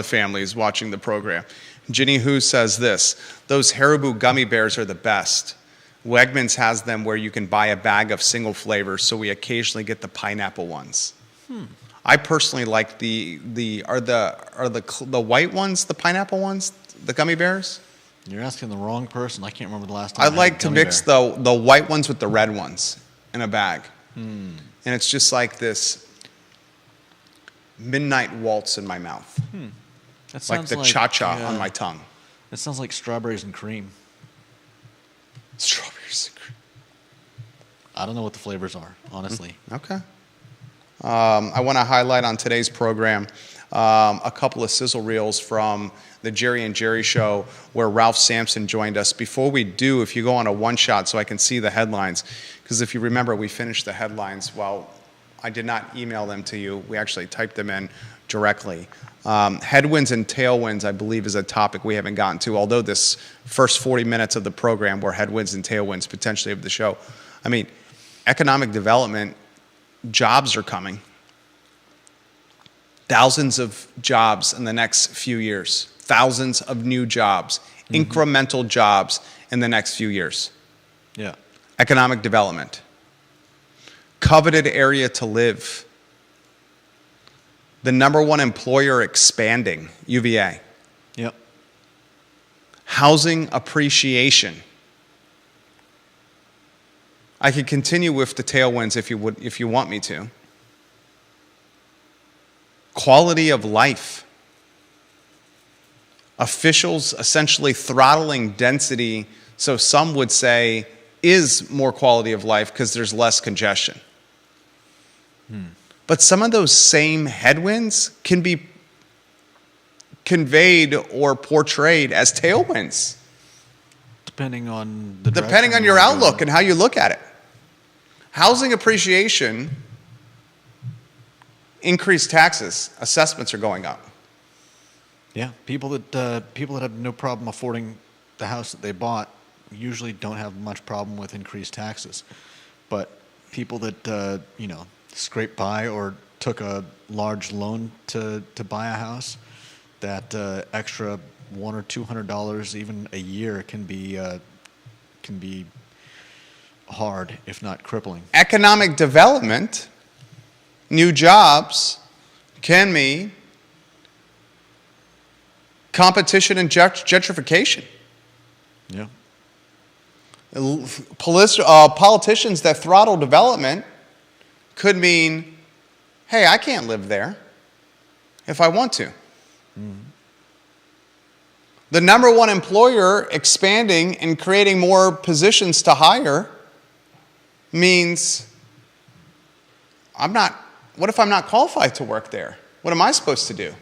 family, is watching the program. Ginny Who says this: those Haribo gummy bears are the best. Wegmans has them where you can buy a bag of single flavors, so we occasionally get the pineapple ones. I personally like the white ones, the pineapple ones, the gummy bears. You're asking the wrong person. I can't remember the last time. I like to mix the white ones with the red ones in a bag. And it's just like this midnight waltz in my mouth. That Like sounds the cha-cha on my tongue. That sounds like strawberries and cream. Strawberries and cream. I don't know what the flavors are, honestly. Okay. I want to highlight on today's program a couple of sizzle reels from the Jerry and Jerry show where Ralph Sampson joined us. Before we do, if you go on a one-shot so I can see the headlines, because if you remember, we finished the headlines. Well, I did not email them to you. We actually typed them in directly. Headwinds and tailwinds, I believe, is a topic we haven't gotten to, although this first 40 minutes of the program were headwinds and tailwinds potentially of the show. I mean, economic development, jobs are coming. Thousands of jobs in the next few years. Thousands of new jobs, incremental jobs in the next few years. Yeah. Economic development. Coveted area to live. The number one employer expanding, UVA. Yep. Housing appreciation. I could continue with the tailwinds if you want me to. Quality of life. Officials essentially throttling density, so some would say is more quality of life because there's less congestion. But some of those same headwinds can be conveyed or portrayed as tailwinds. Depending on your outlook and how you look at it. Housing appreciation, increased taxes, assessments are going up. Yeah, people that have no problem affording the house that they bought usually don't have much problem with increased taxes. But people that scraped by or took a large loan to buy a house, that extra $100 or $200 even a year can be hard, if not crippling. Economic development, new jobs, can mean competition and gentrification. Yeah. Politicians that throttle development could mean, hey, I can't live there if I want to. The number one employer expanding and creating more positions to hire means what if I'm not qualified to work there? What am I supposed to do?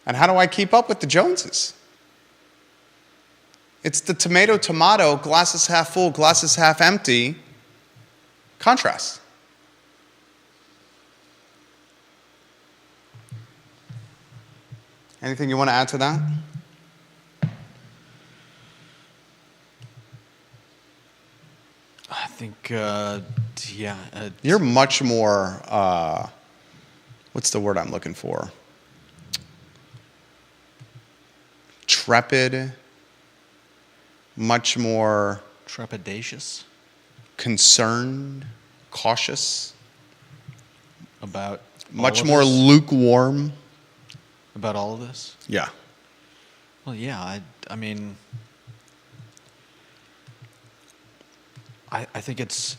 And how do I keep up with the Joneses? It's the tomato, glasses half full, glasses half empty contrast. Anything you want to add to that? I think, yeah. You're much more, what's the word I'm looking for? Trepid, much more trepidatious concerned, cautious, about much more lukewarm. About all of this? Yeah. Well, yeah, I mean, I think it's,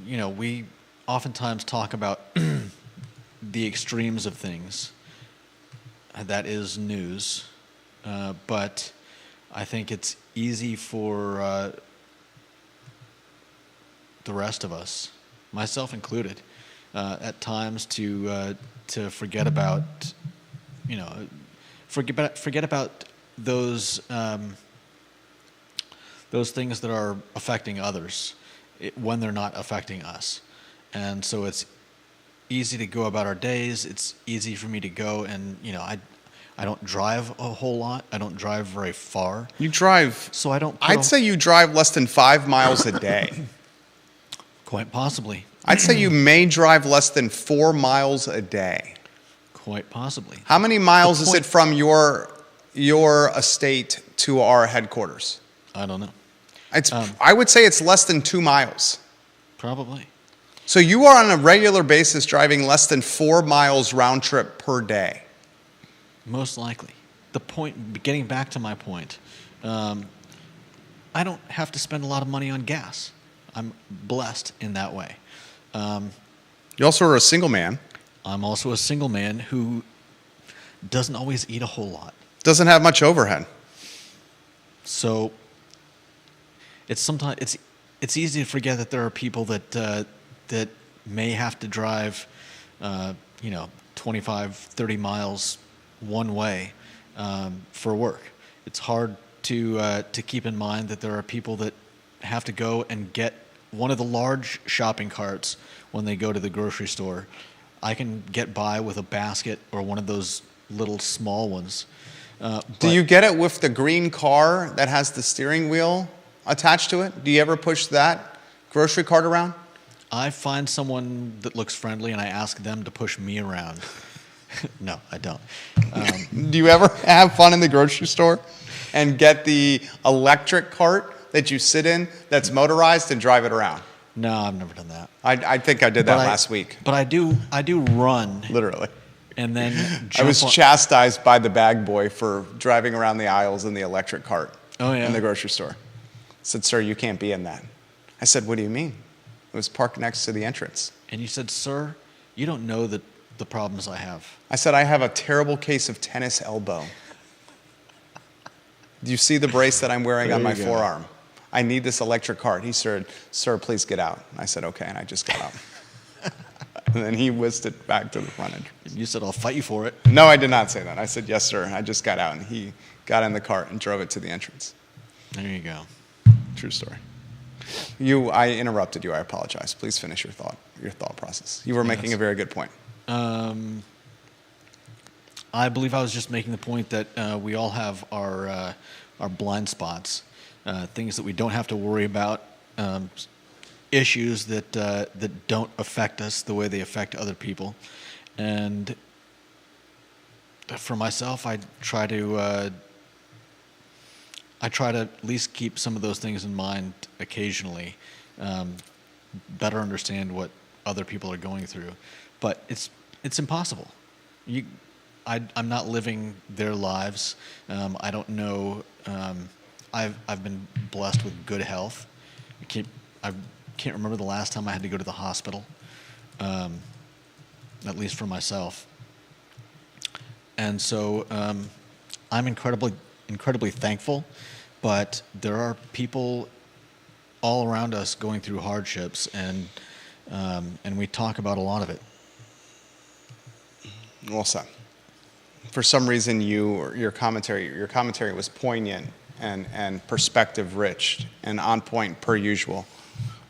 we oftentimes talk about the extremes of things. That is news. But I think it's easy for the rest of us, myself included, at times to forget about, forget about those things that are affecting others when they're not affecting us. And so it's easy to go about our days. It's easy for me to go and, I don't drive a whole lot. I don't drive very far. You drive. So I don't. I'd say you drive less than 5 miles a day. Quite possibly. I'd say you may drive less than 4 miles a day. Quite possibly. How many miles is it from your estate to our headquarters? I don't know. I would say it's less than 2 miles. Probably. So you are on a regular basis driving less than 4 miles round trip per day. Most likely. The point, getting back to my point, I don't have to spend a lot of money on gas. I'm blessed in that way. You also are a single man. I'm also a single man who doesn't always eat a whole lot. Doesn't have much overhead. So it's easy to forget that there are people that may have to drive, 25, 30 miles one way for work. It's hard to keep in mind that there are people that have to go and get one of the large shopping carts when they go to the grocery store. I can get by with a basket or one of those little small ones. Do you get it with the green car that has the steering wheel attached to it? Do you ever push that grocery cart around? I find someone that looks friendly and I ask them to push me around. No, I don't. Do you ever have fun in the grocery store and get the electric cart that you sit in that's motorized and drive it around? No, I've never done that. I think I did that last week. But I do run. Literally. And then I was chastised by the bag boy for driving around the aisles in the electric cart in the grocery store. I said, "Sir, you can't be in that." I said, "What do you mean?" It was parked next to the entrance. And you said, "Sir, you don't know the problems I have." I said, "I have a terrible case of tennis elbow. Do you see the brace that I'm wearing on my forearm? I need this electric cart." He said, "Sir, please get out." I said, "Okay," and I just got out. And then he whisked it back to the front entrance. You said, "I'll fight you for it." No, I did not say that. I said, "Yes, sir." I just got out, and he got in the cart and drove it to the entrance. There you go. True story. I interrupted you. I apologize. Please finish your thought process. You were making a very good point. I believe I was just making the point that we all have our blind spots, things that we don't have to worry about, issues that don't affect us the way they affect other people. And for myself, I try to at least keep some of those things in mind occasionally, better understand what other people are going through. But it's impossible. I'm not living their lives. I don't know. I've been blessed with good health. I can't remember the last time I had to go to the hospital, at least for myself. And so I'm incredibly thankful, but there are people all around us going through hardships, and we talk about a lot of it. Well said. For some reason, your commentary was poignant and perspective rich and on point per usual.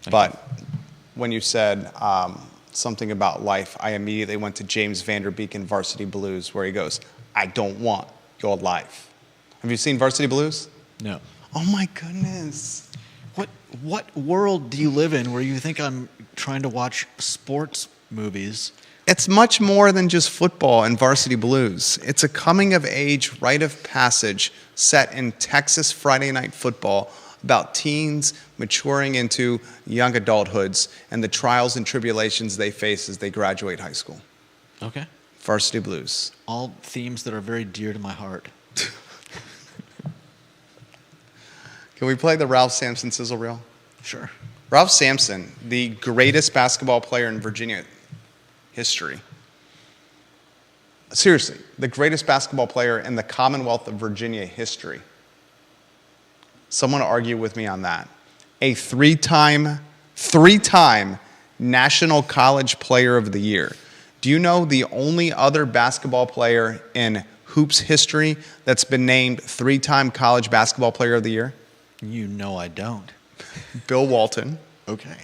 But when you said something about life, I immediately went to James Van Der Beek in Varsity Blues, where he goes, "I don't want your life." Have you seen Varsity Blues? No. Oh my goodness. What world do you live in where you think I'm trying to watch sports movies? It's much more than just football and Varsity Blues. It's a coming-of-age rite of passage set in Texas Friday night football about teens maturing into young adulthoods and the trials and tribulations they face as they graduate high school. Okay. Varsity Blues. All themes that are very dear to my heart. Can we play the Ralph Sampson sizzle reel? Sure. Ralph Sampson, the greatest basketball player in Virginia history. Seriously, the greatest basketball player in the Commonwealth of Virginia history. Someone argue with me on that. A three-time National College Player of the Year. Do you know the only other basketball player in hoops history that's been named three-time College Basketball Player of the Year? You know I don't. Bill Walton. Okay.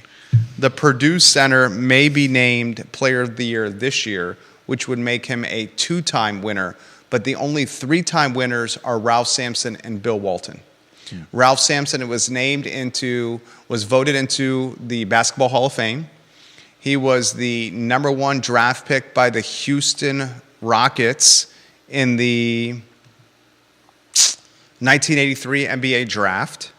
The Purdue center may be named Player of the Year this year, which would make him a two-time winner. But the only three-time winners are Ralph Sampson and Bill Walton. Yeah. Ralph Sampson was voted into the Basketball Hall of Fame. He was the number 1 draft pick by the Houston Rockets in the 1983 NBA draft.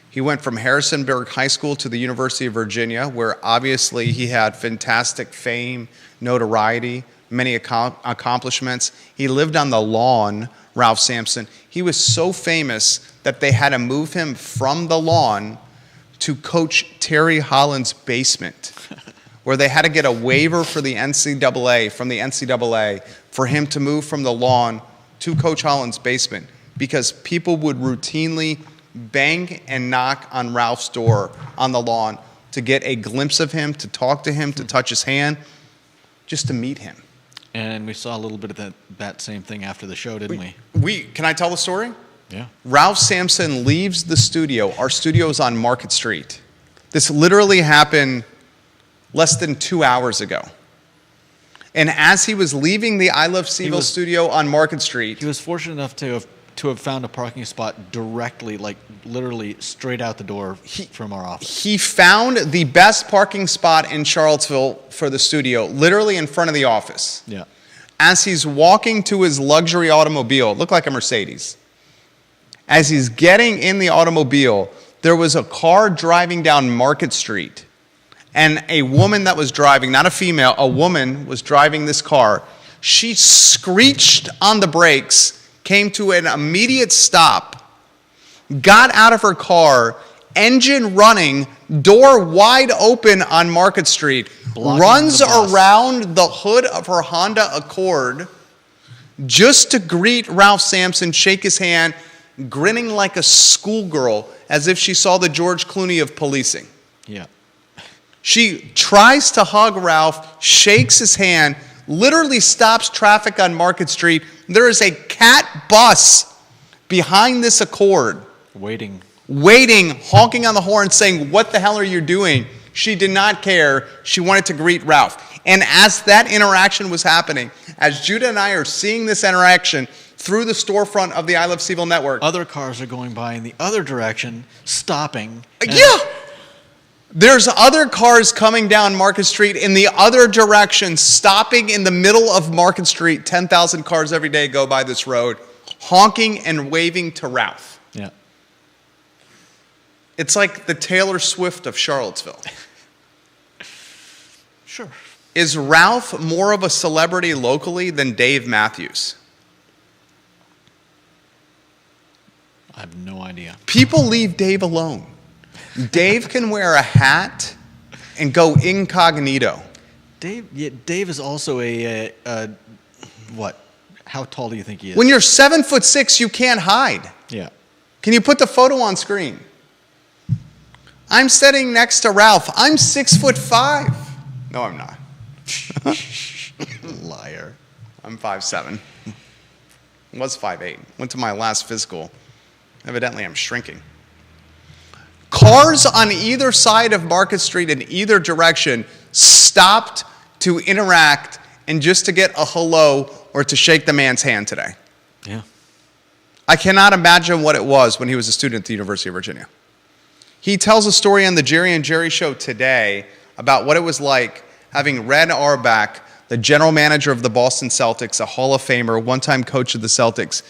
He went from Harrisonburg High School to the University of Virginia, where obviously he had fantastic fame, notoriety, many accomplishments. He lived on the lawn, Ralph Sampson. He was so famous that they had to move him from the lawn to coach Terry Holland's basement, where they had to get a waiver for the NCAA, from the NCAA, for him to move from the lawn to Coach Holland's basement, because people would routinely bang and knock on Ralph's door on the lawn to get a glimpse of him, to talk to him, to touch his hand, just to meet him. And we saw a little bit of that same thing after the show, didn't we? Can I tell the story? Yeah. Ralph Sampson leaves the studio. Our studio is on Market Street. This literally happened less than 2 hours ago. And as he was leaving the I Love Seville studio on Market Street, he was fortunate enough to have found a parking spot directly, like literally straight out the door from our office. He found the best parking spot in Charlottesville for the studio, literally in front of the office. Yeah. As he's walking to his luxury automobile, it looked like a Mercedes. As he's getting in the automobile, there was a car driving down Market Street. And a woman that was driving, not a female, a woman was driving this car. She screeched on the brakes, came to an immediate stop, got out of her car, engine running, door wide open on Market Street, runs around the hood of her Honda Accord just to greet Ralph Sampson, shake his hand, grinning like a schoolgirl as if she saw the George Clooney of policing. Yeah. She tries to hug Ralph, shakes his hand, literally stops traffic on Market Street. There is a cat bus behind this Accord. Waiting, honking on the horn, saying, "What the hell are you doing?" She did not care. She wanted to greet Ralph. And as that interaction was happening, as Judah and I are seeing this interaction through the storefront of the I Love Seville network, other cars are going by in the other direction, stopping. Yeah! There's other cars coming down Market Street in the other direction, stopping in the middle of Market Street. 10,000 cars every day go by this road, honking and waving to Ralph. Yeah. It's like the Taylor Swift of Charlottesville. Sure. Is Ralph more of a celebrity locally than Dave Matthews? I have no idea. People leave Dave alone. Dave can wear a hat and go incognito. Dave is also a How tall do you think he is? When you're 7'6", you can't hide. Yeah. Can you put the photo on screen? I'm sitting next to Ralph. I'm 6'5". No, I'm not. Liar. I'm 5'7". Was 5'8". Went to my last physical. Evidently, I'm shrinking. Cars on either side of Market Street in either direction stopped to interact and just to get a hello or to shake the man's hand today. Yeah. I cannot imagine what it was when he was a student at the University of Virginia. He tells a story on the Jerry and Jerry Show today about what it was like having Red Auerbach, the general manager of the Boston Celtics, a Hall of Famer, one-time coach of the Celtics,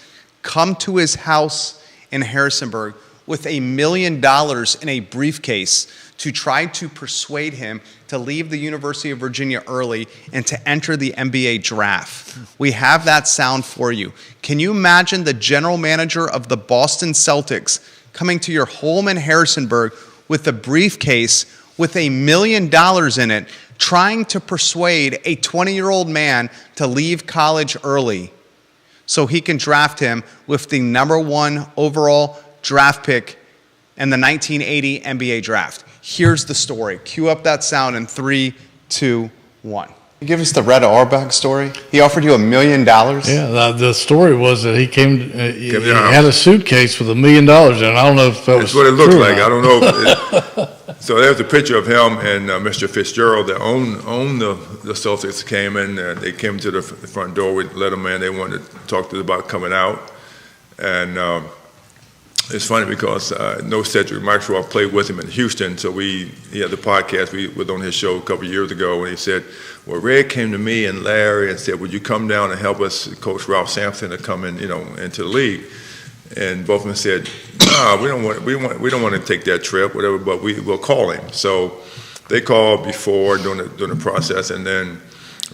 come to his house in Harrisonburg with $1 million in a briefcase to try to persuade him to leave the University of Virginia early and to enter the NBA draft. We have that sound for you. Can you imagine the general manager of the Boston Celtics coming to your home in Harrisonburg with a briefcase with $1 million in it, trying to persuade a 20-year-old man to leave college early so he can draft him with the #1 overall draft pick in the 1980 NBA draft? Here's the story. Cue up that sound in 3, 2, 1. Give us the Red Auerbach story. He offered you $1 million? Yeah, the story was that he came, he had a suitcase with $1 million in it. I don't know if that was That's what it looked true or like. not. I don't know. So there's a picture of him and Mr. Fitzgerald that owned the Celtics came in. They came to the front door. We let them in. They wanted to talk to us about coming out. And it's funny because no Cedric Maxwell played with him in Houston. So he had the podcast. We was on his show a couple of years ago, and he said, well, Red came to me and Larry and said, would you come down and help us coach Ralph Sampson to come in, into the league? And both of them said, no, we don't want to take that trip, whatever, but we'll call him. So they called before during the process, and then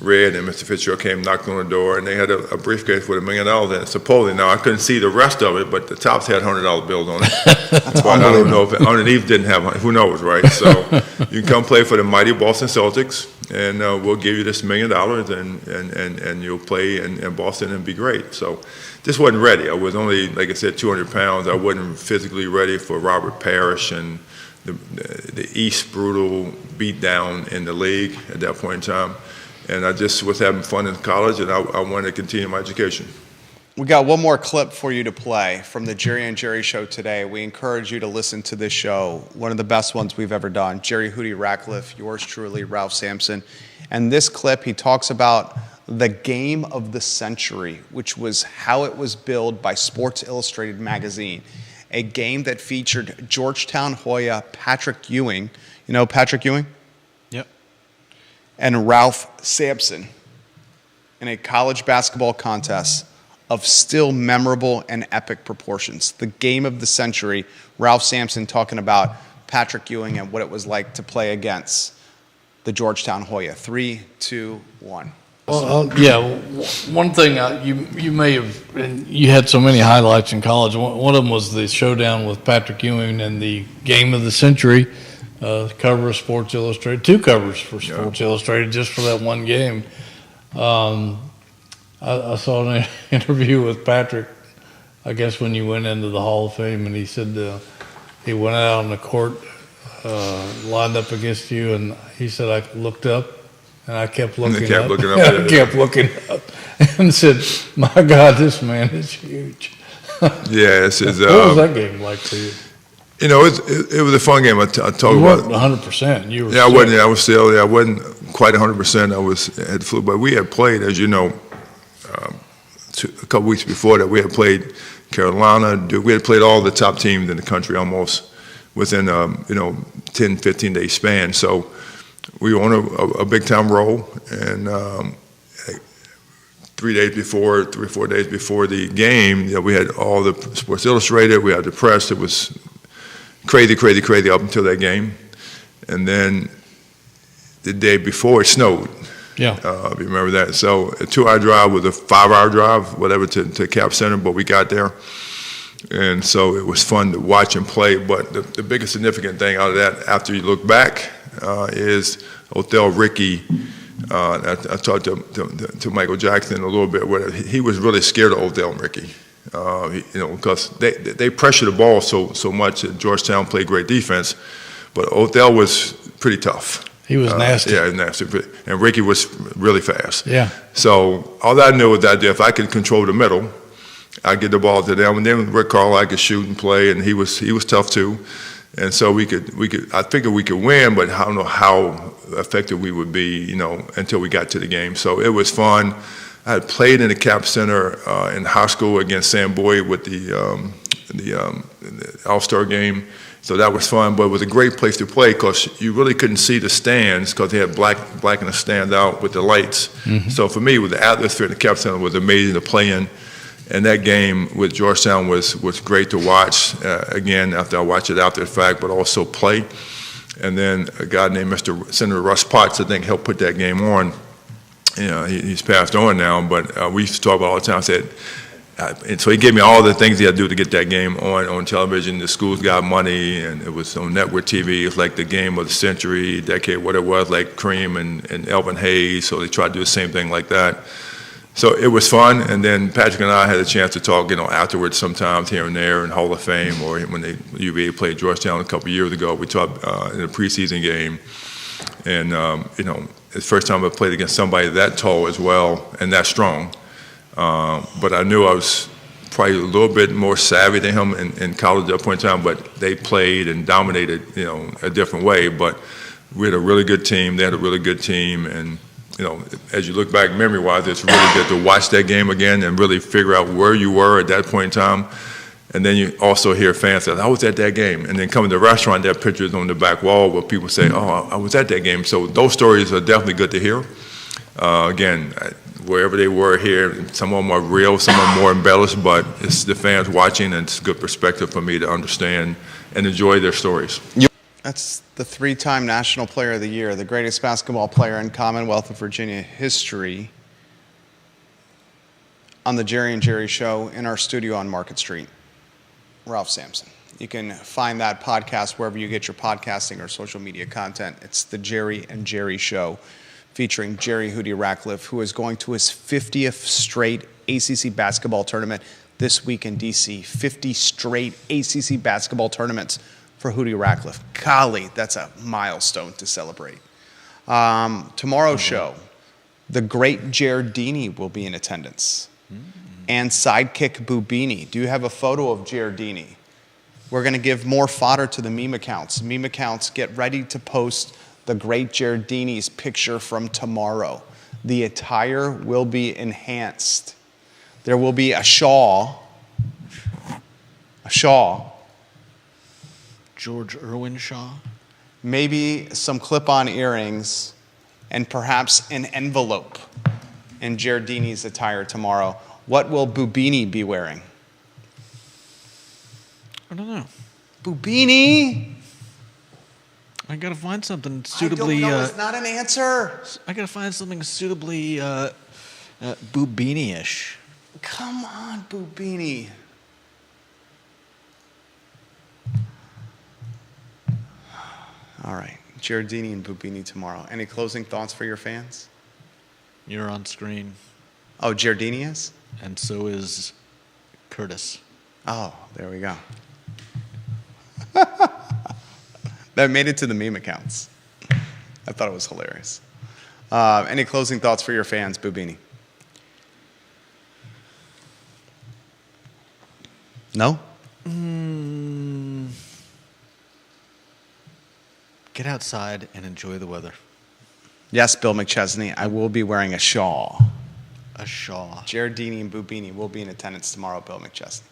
Red and Mr. Fitzgerald came, knocked on the door, and they had a briefcase with $1 million in it. Supposedly, now I couldn't see the rest of it, but the tops had $100 bills on it. But I don't know if underneath didn't have. Who knows, right? So you can come play for the mighty Boston Celtics, and we'll give you this $1 million, and you'll play in Boston and be great. So just wasn't ready. I was only, like I said, 200 pounds. I wasn't physically ready for Robert Parrish and the East brutal beatdown in the league at that point in time. And I just was having fun in college, and I wanted to continue my education. We got one more clip for you to play from the Jerry and Jerry Show today. We encourage you to listen to this show, one of the best ones we've ever done. Jerry Hootie Ratcliffe, yours truly, Ralph Sampson. And this clip, he talks about the game of the century, which was how it was billed by Sports Illustrated magazine, a game that featured Georgetown Hoya Patrick Ewing. You know Patrick Ewing? Yep. And Ralph Sampson in a college basketball contest of still memorable and epic proportions. The game of the century, Ralph Sampson talking about Patrick Ewing and what it was like to play against the Georgetown Hoya. 3, 2, 1. Well, yeah, one thing you may have, and you had so many highlights in college. One of them was the showdown with Patrick Ewing and the game of the century. Cover of Sports Illustrated, 2 covers for Sports Illustrated just for that one game. I saw an interview with Patrick, I guess when you went into the Hall of Fame, and he said he went out on the court, lined up against you, and he said, I looked up, and I kept looking up. I kept looking up and said, my God, this man is huge. Yeah, what was that game like for you? You know, it was a fun game. I talk You about. weren't 100%. You were. Yeah, I wasn't. I was still. Yeah, I wasn't quite 100%. I had the flu, but we had played, as you know, a couple weeks before that. We had played Carolina. We had played all the top teams in the country almost within 10, 15 day span. So we were on a big time roll, and 3 or 4 days before the game, we had all the Sports Illustrated. We had the press. It was crazy up until that game. And then the day before, it snowed. Yeah. If you remember that. So a 2-hour drive was a 5-hour drive, whatever, to Cap Center, but we got there. And so it was fun to watch and play. But the biggest significant thing out of that, after you look back, is Othell Rickey I talked to Michael Jackson a little bit. Where he was really scared of Odell and Ricky, because they pressure the ball so much. And Georgetown played great defense, but Odell was pretty tough. He was nasty. Yeah, nasty. And Ricky was really fast. Yeah. So all I knew was that if I could control the middle, I'd get the ball to them. And then Rick Carlisle could shoot and play, and he was tough too. And so we could. I figured we could win, but I don't know how effective we would be, until we got to the game. So it was fun. I had played in the Cap Center in high school against Sam Boyd with the All-Star game. So that was fun, but it was a great place to play because you really couldn't see the stands because they had black in the stand out with the lights. Mm-hmm. So for me, with the atmosphere in the Cap Center was amazing to play in. And that game with Georgetown was great to watch, again, after I watched it after the fact, but also play. And then a guy named Senator Russ Potts, I think, helped put that game on. He's passed on now, but we used to talk about all the time. I said, and so he gave me all the things he had to do to get that game on television. The schools got money, and it was on network TV. It was like the game of the century, decade, what it was, like Kareem and Elvin Hayes. So they tried to do the same thing like that. So it was fun. And then Patrick and I had a chance to talk, afterwards sometimes here and there in Hall of Fame, or when UVA played Georgetown a couple of years ago. We talked in a preseason game, and it's the first time I played against somebody that tall as well and that strong. But I knew I was probably a little bit more savvy than him in college at that point in time, but they played and dominated, a different way. But we had a really good team. They had a really good team. And, as you look back memory-wise, it's really good to watch that game again and really figure out where you were at that point in time. And then you also hear fans say, I was at that game. And then come to the restaurant, there are pictures on the back wall where people say, oh, I was at that game. So those stories are definitely good to hear. Again, wherever they were here, some of them are real, some of them more embellished, but it's the fans watching, and it's a good perspective for me to understand and enjoy their stories. That's the 3-time National Player of the Year, the greatest basketball player in Commonwealth of Virginia history, on the Jerry and Jerry Show in our studio on Market Street, Ralph Sampson. You can find that podcast wherever you get your podcasting or social media content. It's the Jerry and Jerry Show, featuring Jerry Hootie Ratcliffe, who is going to his 50th straight ACC basketball tournament this week in D.C. 50 straight ACC basketball tournaments for Hootie Ratcliffe. Golly, that's a milestone to celebrate. Tomorrow's show, the great Giardini will be in attendance, and sidekick Bubini. Do you have a photo of Giardini? We're going to give more fodder to the meme accounts. Meme accounts, get ready to post the great Giardini's picture from tomorrow. The attire will be enhanced. There will be a shawl. George Irwin Shaw. Maybe some clip-on earrings, and perhaps an envelope in Giardini's attire tomorrow. What will Bubini be wearing? I don't know. Bubini? I gotta find something suitably. I don't know. It's not an answer. I gotta find something suitably Bubini-ish. Come on, Bubini. All right, Giardini and Bubini tomorrow. Any closing thoughts for your fans? You're on screen, Oh, Giardini is? and so is Curtis. Oh, there we go. That made it to the meme accounts. I thought it was hilarious. Any closing thoughts for your fans, Bubini? No? Get outside and enjoy the weather. Yes, Bill McChesney, I will be wearing a shawl. A shawl. Giardini and Bubini will be in attendance tomorrow, Bill McChesney.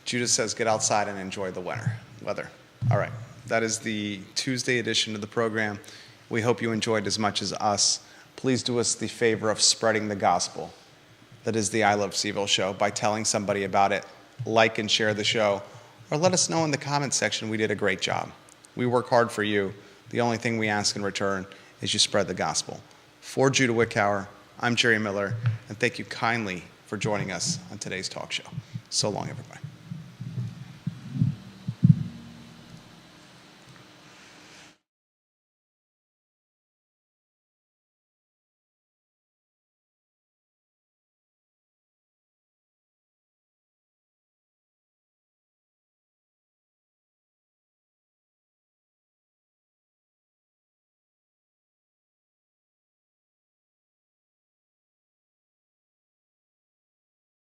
Judith says, get outside and enjoy the weather. All right. That is the Tuesday edition of the program. We hope you enjoyed as much as us. Please do us the favor of spreading the gospel. That is the I Love CVille show by telling somebody about it. Like and share the show. Or let us know in the comments section we did a great job. We work hard for you. The only thing we ask in return is you spread the gospel. For Judah Wickower, I'm Jerry Miller, and thank you kindly for joining us on today's talk show. So long, everybody.